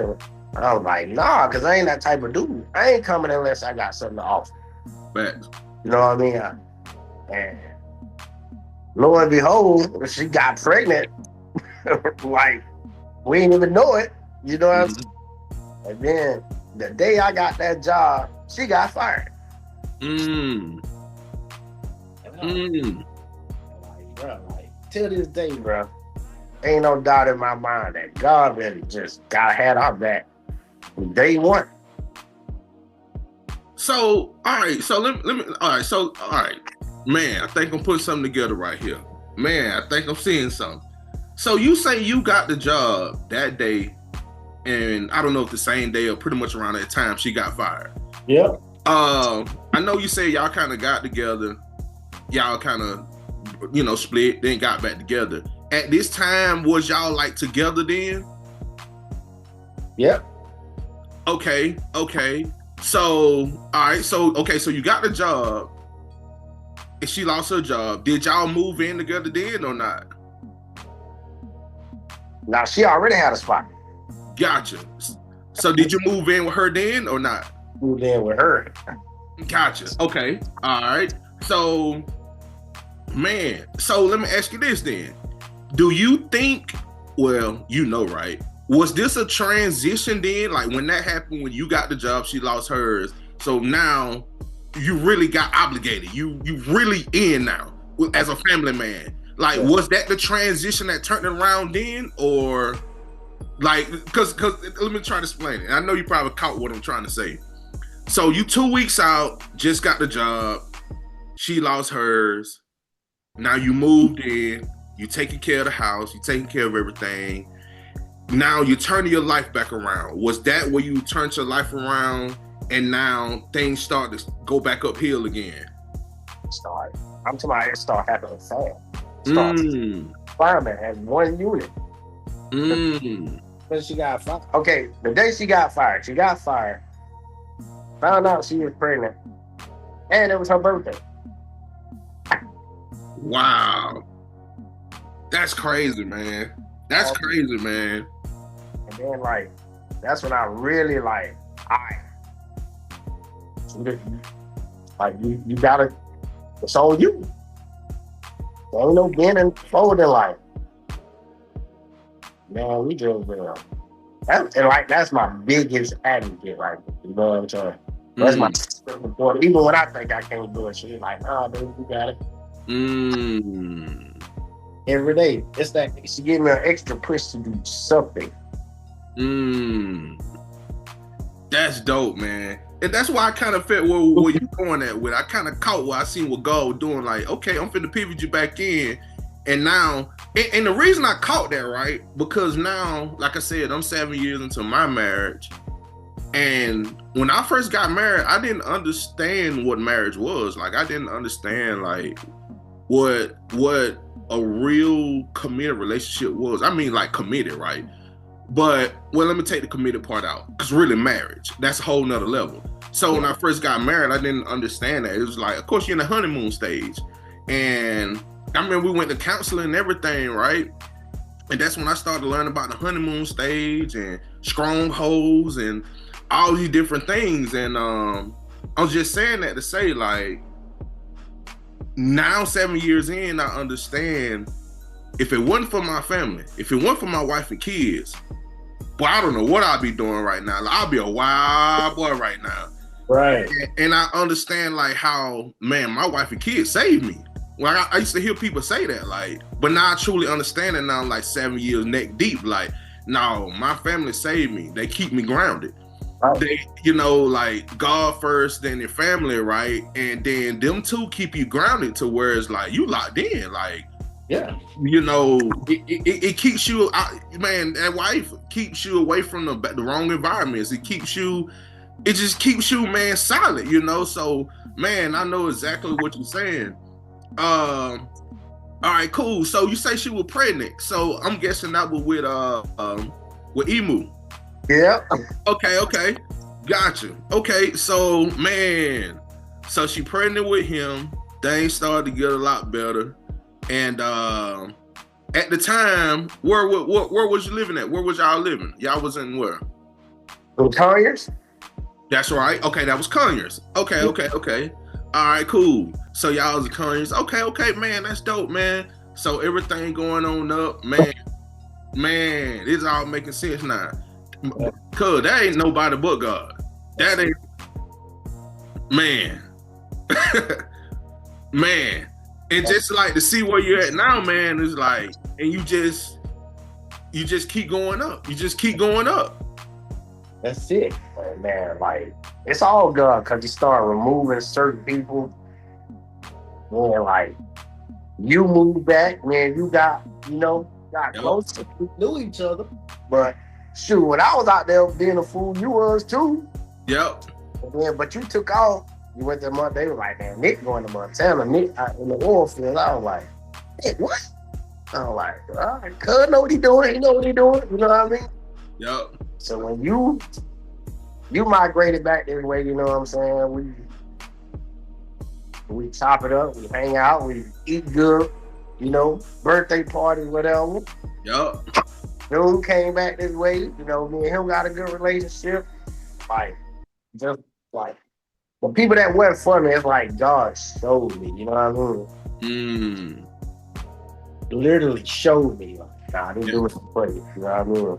And I was like, nah, because I ain't that type of dude. I ain't coming unless I got something to offer. Facts. You know what I mean? And lo and behold, she got pregnant. Like, we didn't even know it. You know what I'm saying? And then the day I got that job, she got fired. Bro, like, till this day, bro, ain't no doubt in my mind that God really just had our back from day one. So, all right. So let me. All right. So, all right, man. I think I'm putting something together right here. Man, I think I'm seeing something. So you say you got the job that day, and I don't know if the same day or pretty much around that time she got fired. Yep. I know you say y'all kind of got together. Y'all kind of, split, then got back together. At this time, was y'all like together then? Yep. Okay. So, all right. So you got the job, and she lost her job. Did y'all move in together then or not? Now, she already had a spot. Gotcha. So did you move in with her then or not? Moved in with her. Gotcha. Okay. All right. So, man, so let me ask you this then. Do you think, well, right? Was this a transition then? Like when that happened, when you got the job, she lost hers. So now you really got obligated. You really in now as a family man. Like, was that the transition that turned it around then? Or like, cause let me try to explain it. I know you probably caught what I'm trying to say. So you 2 weeks out, just got the job. She lost hers. Now you moved in. You taking care of the house. You taking care of everything. Now you're turning your life back around. Was that where you turned your life around and now things start to go back uphill again? I'm talking about it start happening fast. Fireman had one unit. But she got fired. Okay, the day she got fired, found out she was pregnant, and it was her birthday. Wow. That's crazy, man. That's crazy, man. And then, like, that's when I really, like, you gotta, it's on you. There ain't no getting forward in life. Man, we just, that's my biggest advocate, like, you know what I'm saying? That's my support. Even when I think I can't do it, she's like, nah, dude, you got it. Every day. It's that she gave me an extra push to do something. That's dope, man. And that's why I kind of felt where you going at with. I kind of caught what I seen what God was doing. Like, okay, I'm finna pivot you back in. And now, and the reason I caught that, right? Because now, like I said, I'm 7 years into my marriage. And when I first got married, I didn't understand what marriage was. Like, I didn't understand, like, what a real committed relationship was. I mean, like, committed, right? But, well, let me take the committed part out. Because really, marriage, that's a whole nother level. So when I first got married, I didn't understand that. It was like, of course, you're in the honeymoon stage. And I remember we went to counseling and everything, right? And that's when I started learning about the honeymoon stage and strongholds and all these different things. And I was just saying that to say, like, now 7 years in, I understand if it wasn't for my family, if it wasn't for my wife and kids, boy, I don't know what I'd be doing right now. Like, I'll be a wild boy right now. Right. And I understand, like, how, man, my wife and kids saved me. Well, I used to hear people say that, like, but now I truly understand it now, like 7 years neck deep. Like, no, my family saved me. They keep me grounded. Right. They, like, God first, then your family, right? And then them two keep you grounded to where it's like you locked in. Like, yeah, it keeps you, man, that wife keeps you away from the wrong environments. It just keeps you, man, solid, So, man, I know exactly what you're saying. All right, cool. So you say she was pregnant. So I'm guessing that was with Emu. Yeah. Okay. Gotcha. Okay, so, man, So she pregnant with him. Things started to get a lot better. And at the time, where was you living at? Where was y'all living? Y'all was in where? In Conyers? That's right. Okay, that was Conyers. Okay. All right, cool. So y'all was in Conyers. Okay, man, that's dope, man. So everything going on up, man, it's all making sense now. Cause that ain't nobody but God. That ain't, man. Man. And just like to see where you're at now, man, is like, and you just keep going up. You just keep going up. That's it, man. Like, it's all God, because you start removing certain people. Man, like, you move back, man, you got close to, we knew each other. But shoot, when I was out there being a fool, you was too. Yep. But you took off. You went to Montana. They were like, man, Nick going to Montana. Nick out in the oil field. I was like, Nick, what? I was like, all right, cuz know what he doing. He know what he doing. You know what I mean? Yep. So when you migrated back this way, you know what I'm saying? We chop it up, we hang out, we eat good, you know, birthday parties, whatever. Yep. Dude came back this way, you know, me and him got a good relationship. Like, just like, the people that went for me, it's like God showed me, you know what I mean? Literally showed me, like, nah, this dude was for you, you know what I mean?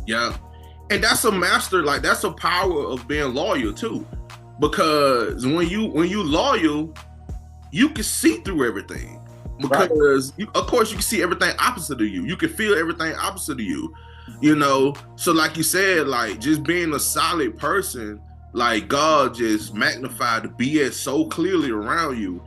Yeah. And that's a master, like, that's a power of being loyal too. Because when you loyal, you can see through everything. Because of course you can see everything opposite of you. You can feel everything opposite of you. You know, so like you said, like just being a solid person, like God just magnified the BS so clearly around you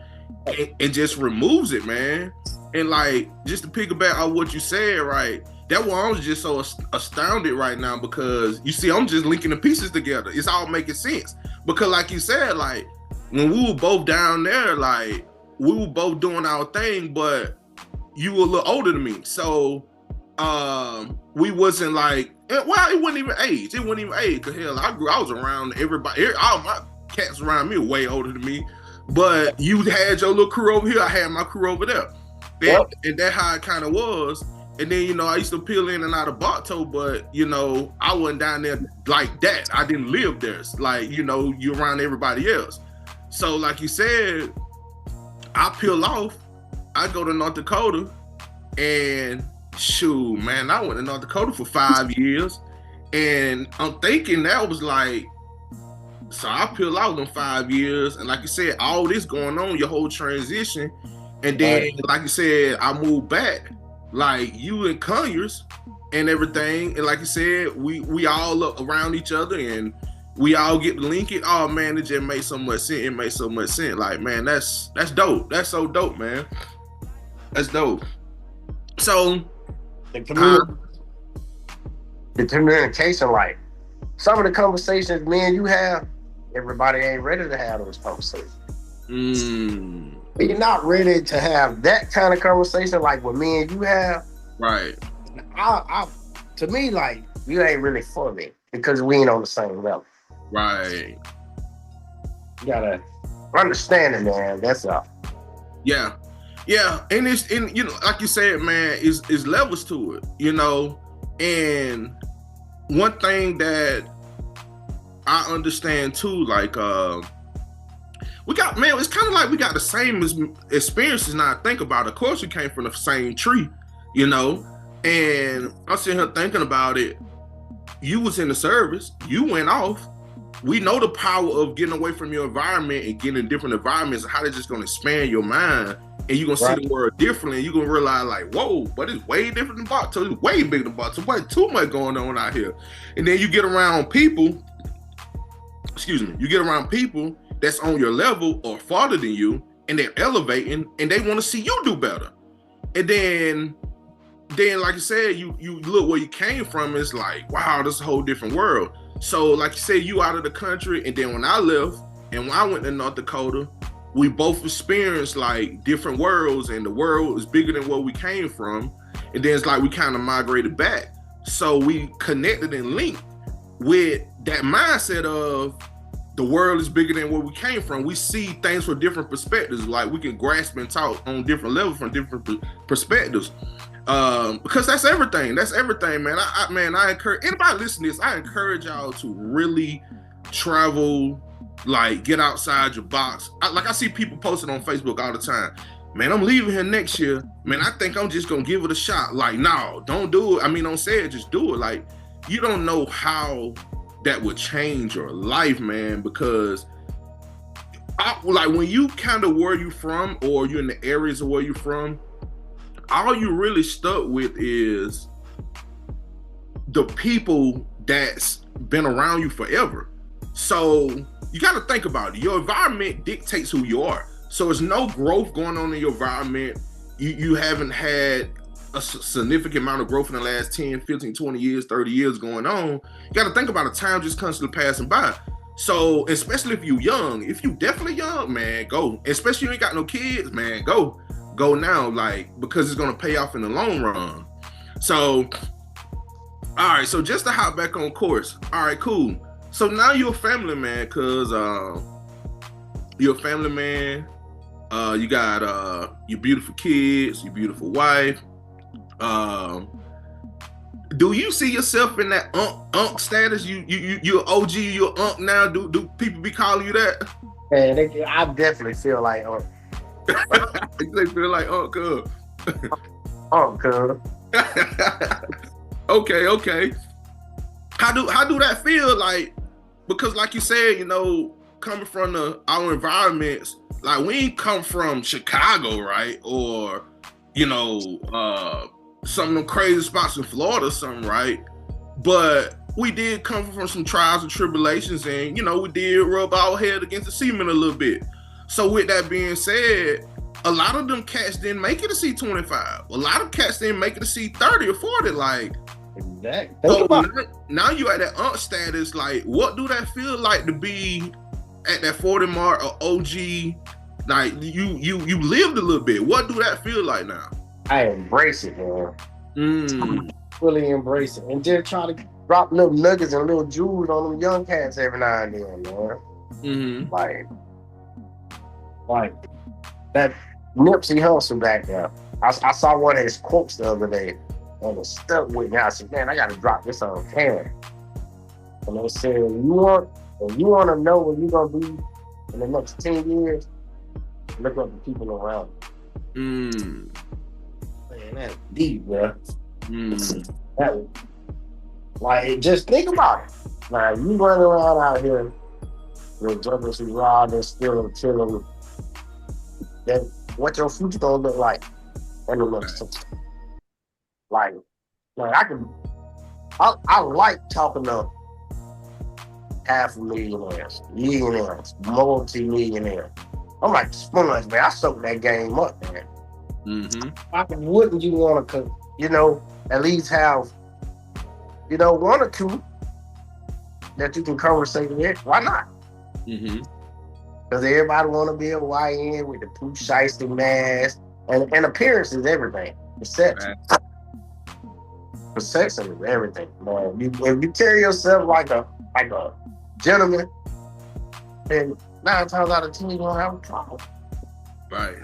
and just removes it, man. And like just to piggyback on what you said, right? That why I was just so astounded right now, because you see, I'm just linking the pieces together. It's all making sense. Because like you said, like when we were both down there, like we were both doing our thing, but you were a little older than me. So we wasn't like, well, it wasn't even age. It wasn't even age. Cause hell, I was around everybody. All my cats around me were way older than me. But you had your little crew over here. I had my crew over there. And that's how it kind of was. And then, you know, I used to peel in and out of Bartow, but, you know, I wasn't down there like that. I didn't live there. It's like, you know, you're around everybody else. So, like you said, I peel off. I go to North Dakota. And, shoot, man, I went to North Dakota for 5 years. And I'm thinking that was like, so I peel out in 5 years. And like you said, all this going on, your whole transition. And then, like you said, I moved back. Like you and Conyers and everything, and like you said, we all look around each other and we all get to link it. Oh man, it just made so much sense. It made so much sense. Like man, that's dope. That's so dope, man. That's dope. So the communication, like some of the conversations me and you have, everybody ain't ready to have those conversations. But you're not ready to have that kind of conversation like what me and you have. Right. To me, like, you ain't really for me because we ain't on the same level. Right. You gotta understand it, man. That's all. Yeah. Yeah. And it's, and you know, like you said, man, is levels to it, you know. And one thing that I understand too, like we got, man, it's kind of like we got the same experiences now I think about it. Of course, we came from the same tree, you know, and I'm sitting here thinking about it. You was in the service, you went off. We know the power of getting away from your environment and getting in different environments and how they're just going to expand your mind, and you're going to see the world differently, and you're going to realize like, whoa, but it's way different than Bartow. It's way bigger than Bartow. Why too much going on out here? And then you get around people, you get around people that's on your level or farther than you, and they're elevating, and they want to see you do better. And then like you said, you look where you came from, it's like, wow, this is a whole different world. So like you said, you out of the country, and then when I left and when I went to North Dakota, we both experienced like different worlds, and the world is bigger than where we came from. And then it's like we kind of migrated back. So we connected and linked with that mindset of the world is bigger than where we came from. We see things from different perspectives. Like we can grasp and talk on different levels from different perspectives. Because that's everything. That's everything, man. I encourage anybody listening to this. I encourage y'all to really travel, like get outside your box. I see people posting on Facebook all the time. Man, I'm leaving here next year. Man, I think I'm just gonna give it a shot. Like, no, don't do it. I mean, don't say it. Just do it. Like, you don't know how that would change your life, man. Because, like, when you kind of where you from, or you're in the areas of where you're from, all you really stuck with is the people that's been around you forever. So you got to think about it. Your environment dictates who you are. So there's no growth going on in your environment. You haven't had a significant amount of growth in the last 10, 15, 20 years, 30 years going on. You got to think about it. Time just constantly passing by. So especially if you're young, if you definitely young, man, go. Especially if you ain't got no kids, man, go now, like, because it's going to pay off in the long run. So, all right. So just to hop back on course. All right, cool. So now you're a family man, because you're a family man. You got your beautiful kids, your beautiful wife. Do you see yourself in that unk status? You're OG, you're unk now. Do people be calling you that? Man, I definitely feel like unk. They feel like unk. Unk. Okay. How do that feel like? Because like you said, you know, coming from our environments, like we ain't come from Chicago, right? Or, you know, some of them crazy spots in Florida or something, right? But we did come from some trials and tribulations, and, you know, we did rub our head against the cement a little bit. So with that being said, a lot of them cats didn't make it to C25. A lot of cats didn't make it to C30 or 40, like. Exactly. So now you at that unk status, like, what do that feel like to be at that 40 mark or OG? Like, you lived a little bit. What do that feel like now? I embrace it, man. Fully embrace it, and just try to drop little nuggets and little jewels on them young cats every now and then, man. Like that Nipsey Hussle back there. I saw one of his quotes the other day, and it stuck with me. I said, man, I got to drop this on camera. And they said, if you want to know where you're gonna be in the next 10 years, look up the people around you. Man, that's deep, bro. Like, just think about it. Like, you running around out here with Douglas and Rod and still chilling. Then what your future gonna look like in the next like I like talking to $500,000, millionaires, multi-millionaires. I'm like sponge, man. I soak that game up, man. Why wouldn't you want to, you know, at least have, you know, one or two that you can conversate with? Why not? Because everybody want to be a YN with the pooch shiesty mask, and appearance is everything. Perception. Perception is everything, man. If you carry yourself like a gentleman, then 9 times out of 10 you don't have a problem. Right.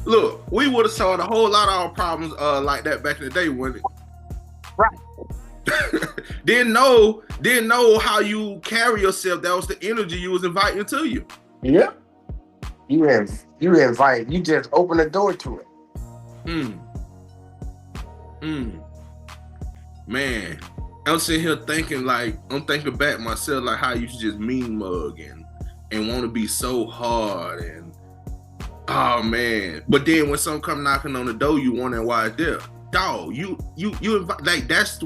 Look, we would have solved a whole lot of our problems like that back in the day, wouldn't it? Right. Didn't know how you carry yourself. That was the energy you was inviting to you. Yeah. You invite. You just open the door to it. Man, I'm sitting here thinking, like, I'm thinking back myself, like how you should just mean mug and want to be so hard, and oh man. But then when someone come knocking on the door, you wondering why it's there. Dog, you invite, like that's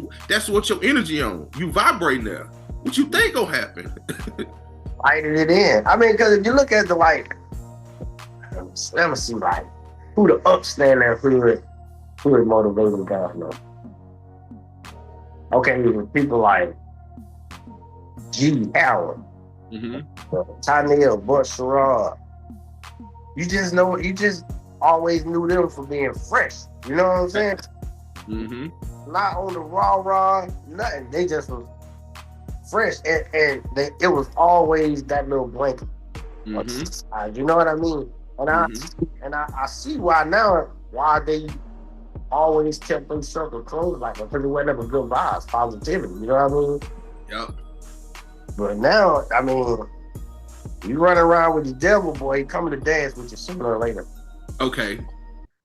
what your energy on. You vibrating there. What you think gonna happen? Lighting it in. I mean, because if you look at the, like, let me see, like, who the upstanding hood motivating guys know. Okay, people like G. Howard, Tynell, Bush, Sherrod. You just always knew them for being fresh. You know what I'm saying? Not on the raw, nothing. They just was fresh, and it was always that little blanket. Mm-hmm. You know what I mean? And I see why now why they always kept their circle closed like that, because it wasn't ever good vibes, positivity. You know what I mean? Yep. But now, I mean, you run around with the devil, boy, he coming to dance with you sooner or later. Okay.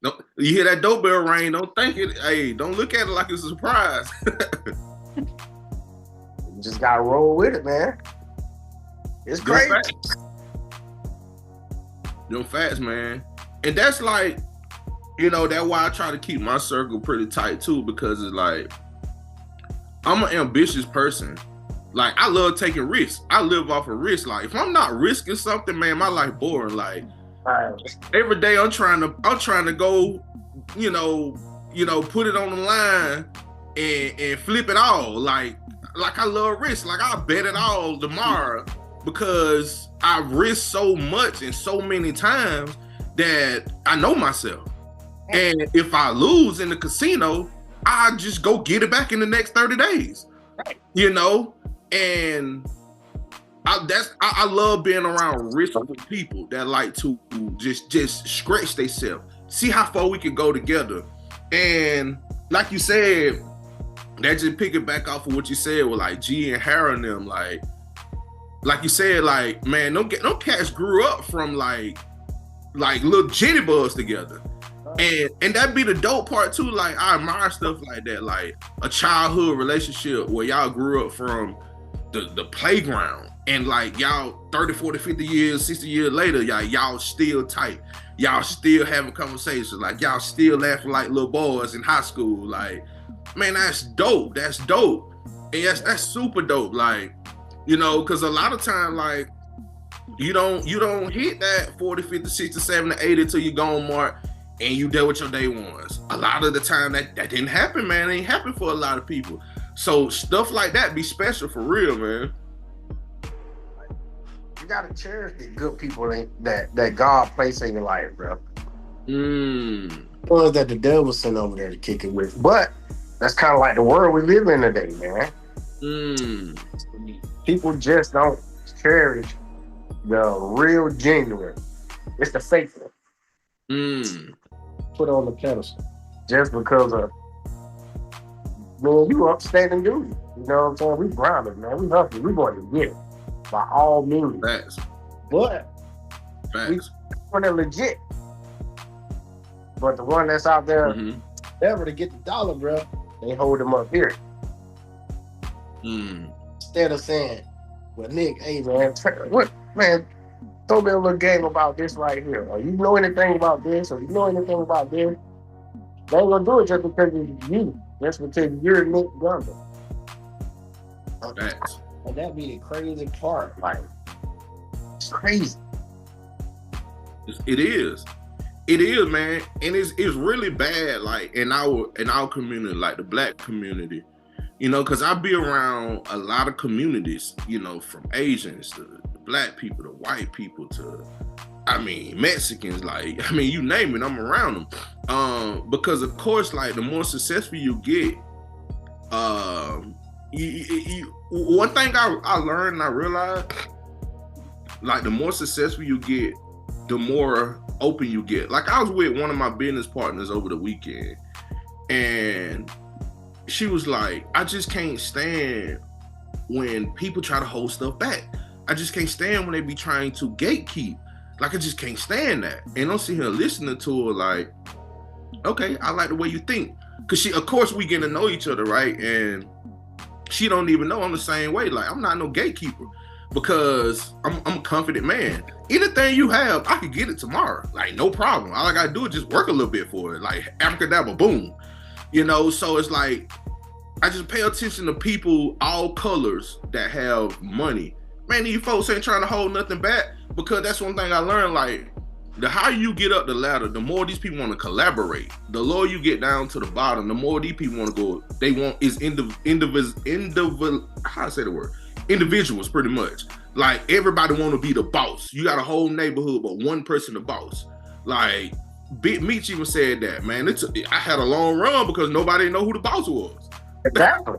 No, you hear that doorbell ring? Don't think it. Hey, don't look at it like it's a surprise. You just gotta roll with it, man. It's crazy. Them facts, man. And that's like, you know, that's why I try to keep my circle pretty tight too, because it's like, I'm an ambitious person. Like, I love taking risks. I live off of risk. Like, if I'm not risking something, man, my life boring. Like, every day I'm trying to go, you know, put it on the line and flip it all. Like I love risk. Like, I'll bet it all tomorrow because I risk so much and so many times that I know myself. And if I lose in the casino, I just go get it back in the next 30 days. You know? And I love being around risky people that like to just stretch themselves, see how far we can go together. And like you said, that just picking back off of what you said with like G and Harry and them, like you said, like, man, no cats grew up from like little jitty buzz together. And that'd be the dope part too. Like, I admire stuff like that, like a childhood relationship where y'all grew up from the playground, and like y'all 30, 40, 50 years, 60 years later, y'all still tight. Y'all still having conversations. Like, y'all still laughing like little boys in high school. Like, man, that's dope. That's dope. And that's super dope. Like, you know, because a lot of time, like, you don't hit that 40, 50, 60, 70, 80 till you gone mark and you dealt with your day ones. A lot of the time that didn't happen, man. It ain't happen for a lot of people. So stuff like that be special for real, man. You gotta cherish the good people that God placed in your life, bro. Ones that the devil sent over there to kick it with. But that's kind of like the world we live in today, man. People just don't cherish the real genuine. It's the fake one. Put on the pedestal just because of, man, you upstanding dude. You know what I'm saying? We grinding, man. We hustling. We going to get it by all means. Facts. But we want it legit. But the one that's out there, never to get the dollar, bro, they hold them up here. Instead of saying, well, Nick, hey, man, what, man, throw me a little game about this right here. Or you know anything about this? Or you know anything about this? They ain't gonna do it just because it's you. Just because you're Nick Gunter. And that be the crazy part. Like, it's crazy. It is. It is, man. And it's really bad, like, in our community, like the Black community. You know, because I be around a lot of communities, you know, from Asians to Black people to white people to, I mean, Mexicans, like, I mean, you name it, I'm around them. Because of course, like, the more successful you get, one thing I learned and I realized, like, the more successful you get, the more open you get. Like, I was with one of my business partners over the weekend, and she was like, I just can't stand when people try to hold stuff back. I just can't stand when they be trying to gatekeep. Like, I just can't stand that. And I'm sitting here listening to her like, okay, I like the way you think. Because of course, we get to know each other, right? And she don't even know I'm the same way. Like, I'm not no gatekeeper because I'm a confident man. Anything you have, I could get it tomorrow. Like, no problem. All I got to do is just work a little bit for it. Like, abracadabra, boom. You know, so it's like, I just pay attention to people, all colors, that have money. Man, these folks ain't trying to hold nothing back, because that's one thing I learned. Like, the higher you get up the ladder, the more these people want to collaborate. The lower you get down to the bottom, the more these people want to go. They want is individuals, pretty much. Like, everybody want to be the boss. You got a whole neighborhood, but one person the boss. Like, Big Meech even said that, man. I had a long run because nobody know who the boss was. Exactly.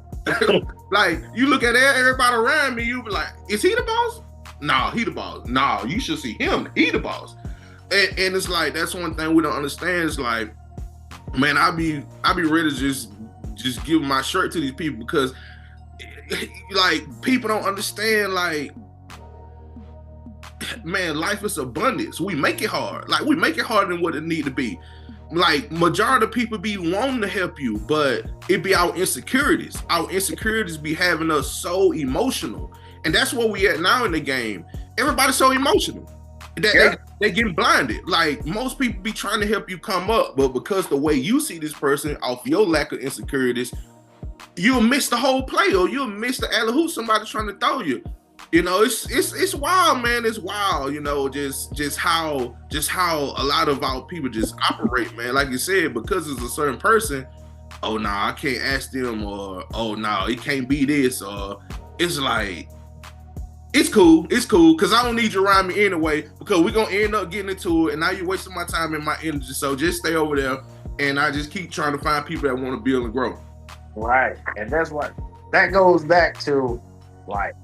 Like, you look at everybody around me, you be like, is he the boss? No, he the boss. No, you should see him. He the boss. And it's like, that's one thing we don't understand. It's like, man, I be ready to just give my shirt to these people because, like, people don't understand, like, man, life is abundance. We make it hard. Like, we make it harder than what it need to be. Like, majority of people be wanting to help you, but it be our insecurities. Our insecurities be having us so emotional. And that's where we at now in the game. Everybody's so emotional that they getting blinded. Like, most people be trying to help you come up, but because the way you see this person off your lack of insecurities, you'll miss the whole play, or you'll miss the alley hoop somebody's trying to throw you. You know, it's wild, man. It's wild, you know, just how a lot of our people just operate, man. Like you said, because it's a certain person, oh no, I can't ask them, or oh no, it can't be this, or it's like, it's cool, because I don't need you around me anyway, because we're gonna end up getting into it, and now you're wasting my time and my energy. So just stay over there, and I just keep trying to find people that want to build and grow. Right, and that's what that goes back to, like,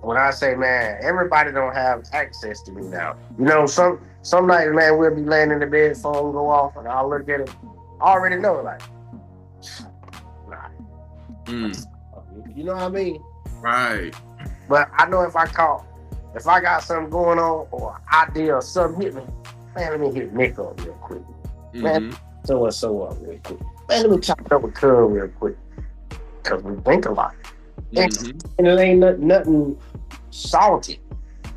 when I say, man, everybody don't have access to me now. You know, some nights, man, we'll be laying in the bed, phone go off, and I'll look at it. I already know, like, nah. You know what I mean? Right. But I know if I got something going on or an idea or something hit me, man, let me hit Nick up real quick. Man, so and so up real quick. Man, let me chop it up with Cub real quick. Because we think a lot. And it ain't nothing salty.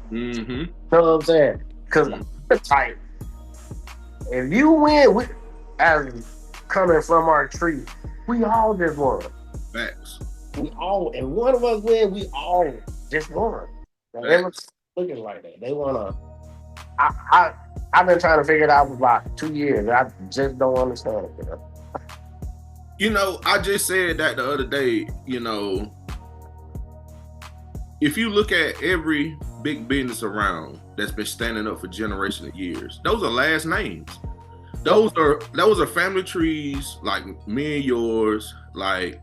You know what I'm saying? Because the type, if you win, as coming from our tree, we all just won. Facts. We all, and one of us win, we all just won. They were looking like that. They wanna. I've been trying to figure it out for about 2 years. I just don't understand it. You know, I just said that the other day. You know, if you look at every big business around that's been standing up for generations of years, those are last names. Those are family trees, like me and yours, like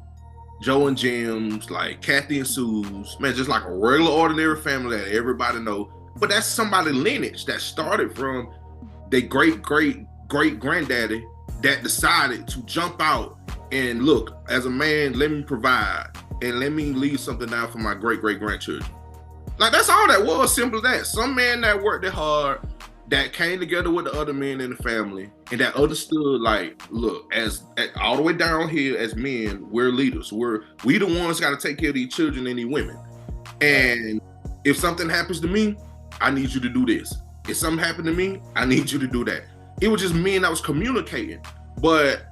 Joe and Jim's, like Kathy and Sue's, man, just like a regular ordinary family that everybody know. But that's somebody's lineage that started from their great granddaddy that decided to jump out and look, as a man, let me provide and let me leave something down for my great grandchildren. Like, that's all that was, simple as that. Some man that worked it hard, that came together with the other men in the family, and that understood, like, look, as all the way down here as men, we're leaders. We the ones got to take care of these children and these women. And if something happens to me, I need you to do this. If something happened to me, I need you to do that. It was just men that was communicating. But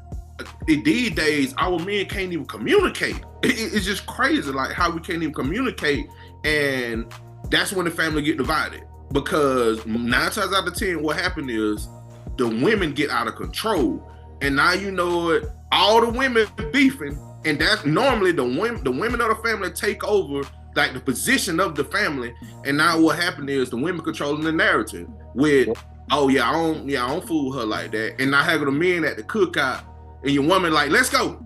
in these days, our men can't even communicate. It's just crazy, like, how we can't even communicate. And that's when the family get divided. Because 9 times out of 10, what happened is the women get out of control. And now, you know it, all the women beefing. And that's normally the women of the family take over, like, the position of the family. And now what happened is the women controlling the narrative with, oh yeah, I don't fool her like that. And now having the men at the cookout and your woman like, let's go.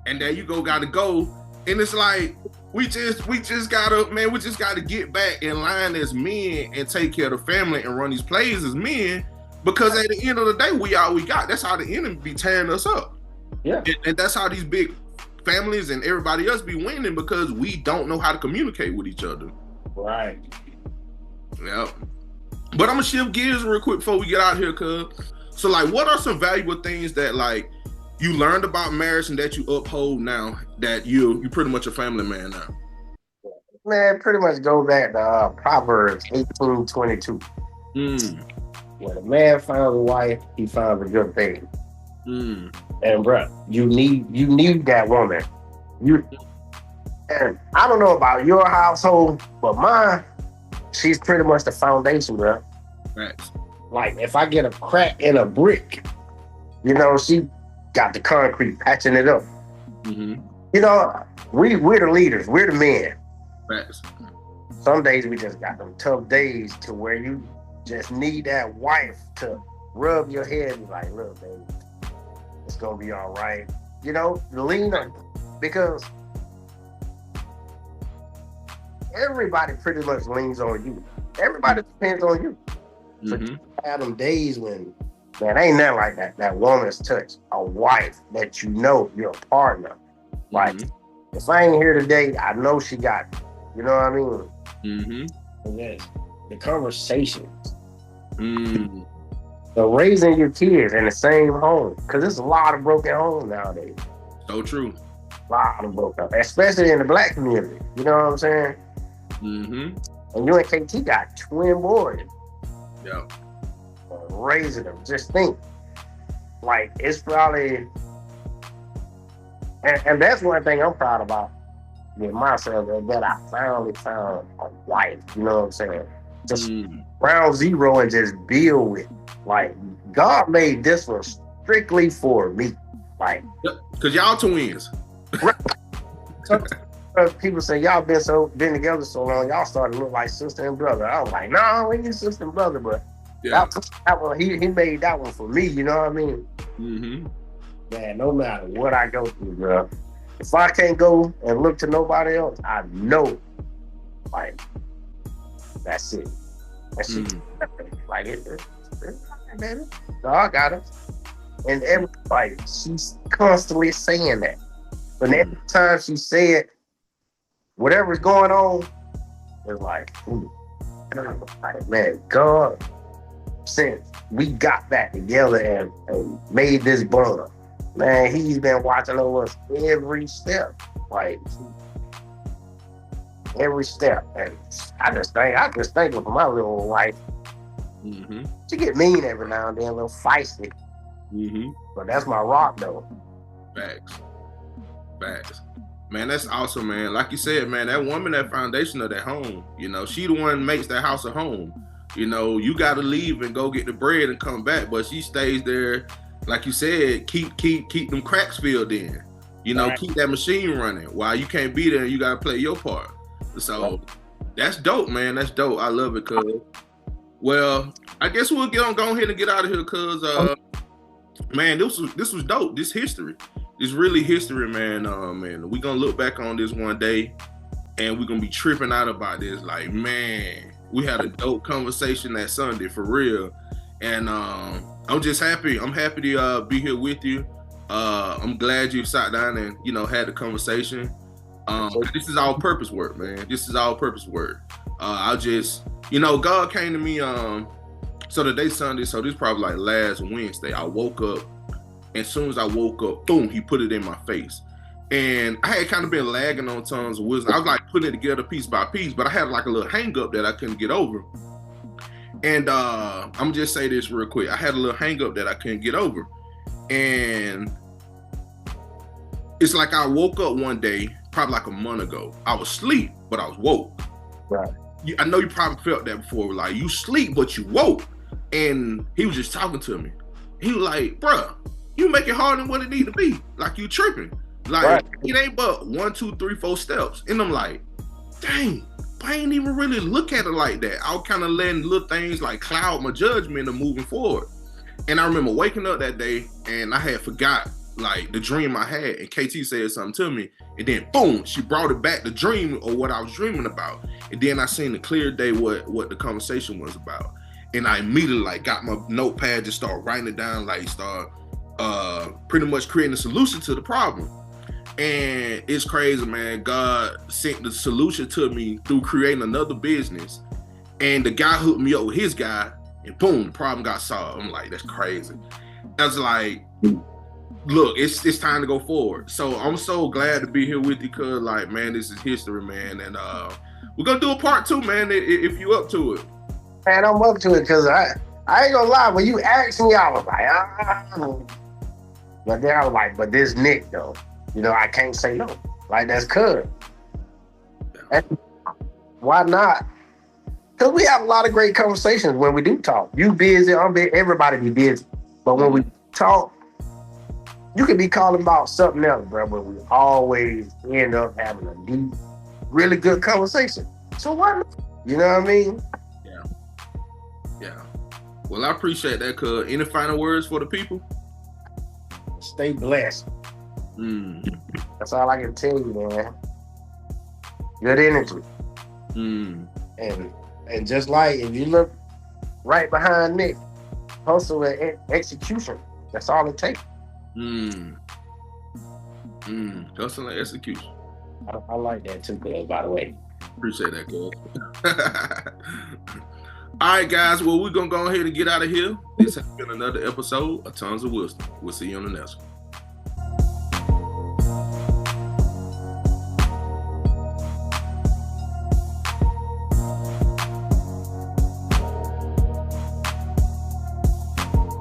And there you gotta go. And it's like, we just gotta get back in line as men and take care of the family and run these plays as men, because at the end of the day, we all we got. That's how the enemy be tearing us up. Yeah. And that's how these big families and everybody else be winning, because we don't know how to communicate with each other. Right. Yeah. But I'm gonna shift gears real quick before we get out here, cuz. So, like, what are some valuable things that, like, you learned about marriage and that you uphold now that you pretty much a family man now? Man, pretty much go back to Proverbs 18:22. When a man finds a wife, he finds a good thing. And bro, you need that woman. And I don't know about your household, but mine, she's pretty much the foundation, bro. Right. Like, if I get a crack in a brick, you know, she got the concrete patching it up. You know, we're the leaders, we're the men. Right. Some days we just got them tough days to where you just need that wife to rub your head and be like, look, baby, it's gonna be all right. You know, lean on. because everybody pretty much leans on you. Everybody depends on you. So you have them days when, man, ain't nothing like that. That woman's touch, a wife that you know, you're a partner. Like, if I ain't here today, I know she got me. You know what I mean? And yes, the conversations. So raising your kids in the same home, because there's a lot of broken homes nowadays. So true. A lot of broken, especially in the black community. You know what I'm saying? And you and KT got twin boys. Yeah. Raising them. Just think. Like, it's probably, and that's one thing I'm proud about with myself, that I finally found a wife. You know what I'm saying? Just round zero and just build with. Like, God made this one strictly for me. Like, because y'all twins. People say y'all been together so long, y'all started to look like sister and brother. I was like, no, we ain't sister and brother, but that one, he made that one for me. You know what I mean? Man, no matter what I go through, bro, if I can't go and look to nobody else, I know, like, that's it. That's it. Like, baby, no, I got it. And everybody, she's constantly saying that. But every time she said whatever's going on, it's like, man, God, since we got back together and made this bond, man, he's been watching over us every step. Like, every step. And I just think of my little wife. She get mean every now and then, a little feisty. But that's my rock, though. Facts. Man, that's awesome, man. Like you said, man, that woman, that foundation of that home, you know, she the one makes that house a home. You know, you got to leave and go get the bread and come back, but she stays there, like you said, keep them cracks filled in. You know, keep that machine running while you can't be there and you got to play your part. So that's dope, man. That's dope. I love it, cuz. Well, I guess we'll go ahead and get out of here, cuz, man, this was dope. This history. It's really history, man. Man, we're gonna look back on this one day and we're gonna be tripping out about this. Like, man, we had a dope conversation that Sunday, for real. And I'm just happy. I'm happy to be here with you. I'm glad you sat down and, you know, had the conversation. This is all purpose work, man. This is all purpose work. I just, you know, God came to me, so today's Sunday, so this is probably like last Wednesday. I woke up. And as soon as I woke up, boom, he put it in my face. And I had kind of been lagging on tons of wisdom. I was like putting it together piece by piece, but I had like a little hang up that I couldn't get over. And I'm gonna just say this real quick. I had a little hang up that I couldn't get over. And it's like I woke up one day, probably like a month ago. I was asleep, but I was woke. Right. I know you probably felt that before. Like, you sleep, but you woke. And he was just talking to me. He was like, bruh, you make it harder than what it need to be. Like, you tripping. Like, It ain't but 1, 2, 3, 4 steps. And I'm like, dang, I ain't even really look at it like that. I was kind of letting little things like cloud my judgment of moving forward. And I remember waking up that day and I had forgot like the dream I had, and KT said something to me, and then boom, she brought it back, the dream or what I was dreaming about. And then I seen the clear day what the conversation was about. And I immediately like got my notepad, just start writing it down, like start pretty much creating a solution to the problem. And it's crazy, man. God sent the solution to me through creating another business. And the guy hooked me up with his guy, and boom, the problem got solved. I'm like, that's crazy. I was like, look, it's time to go forward. So I'm so glad to be here with you, cuz like, man, this is history, man. And we're gonna do a part 2, man, if you up to it. Man, I'm up to it, cuz I ain't gonna lie, when you asked me, I was like, but then I was like, but this Nick though, you know, I can't say no. Like, that's cuz. And why not? Because we have a lot of great conversations when we do talk. You busy, I'm busy, everybody be busy. But when we talk, you can be calling about something else, bro, but we always end up having a deep, really good conversation. So why not? You know what I mean? Yeah. Well, I appreciate that, cuz. Any final words for the people? Stay blessed. That's all I can tell you, man. Good energy. And just like if you look right behind Nick, hustle with execution. That's all it takes. Hustle and execution. I like that too, Cuz, by the way. Appreciate that, Cuz. All right, guys. Well, we're going to go ahead and get out of here. This has been another episode of Tons of Wisdom. We'll see you on the next one.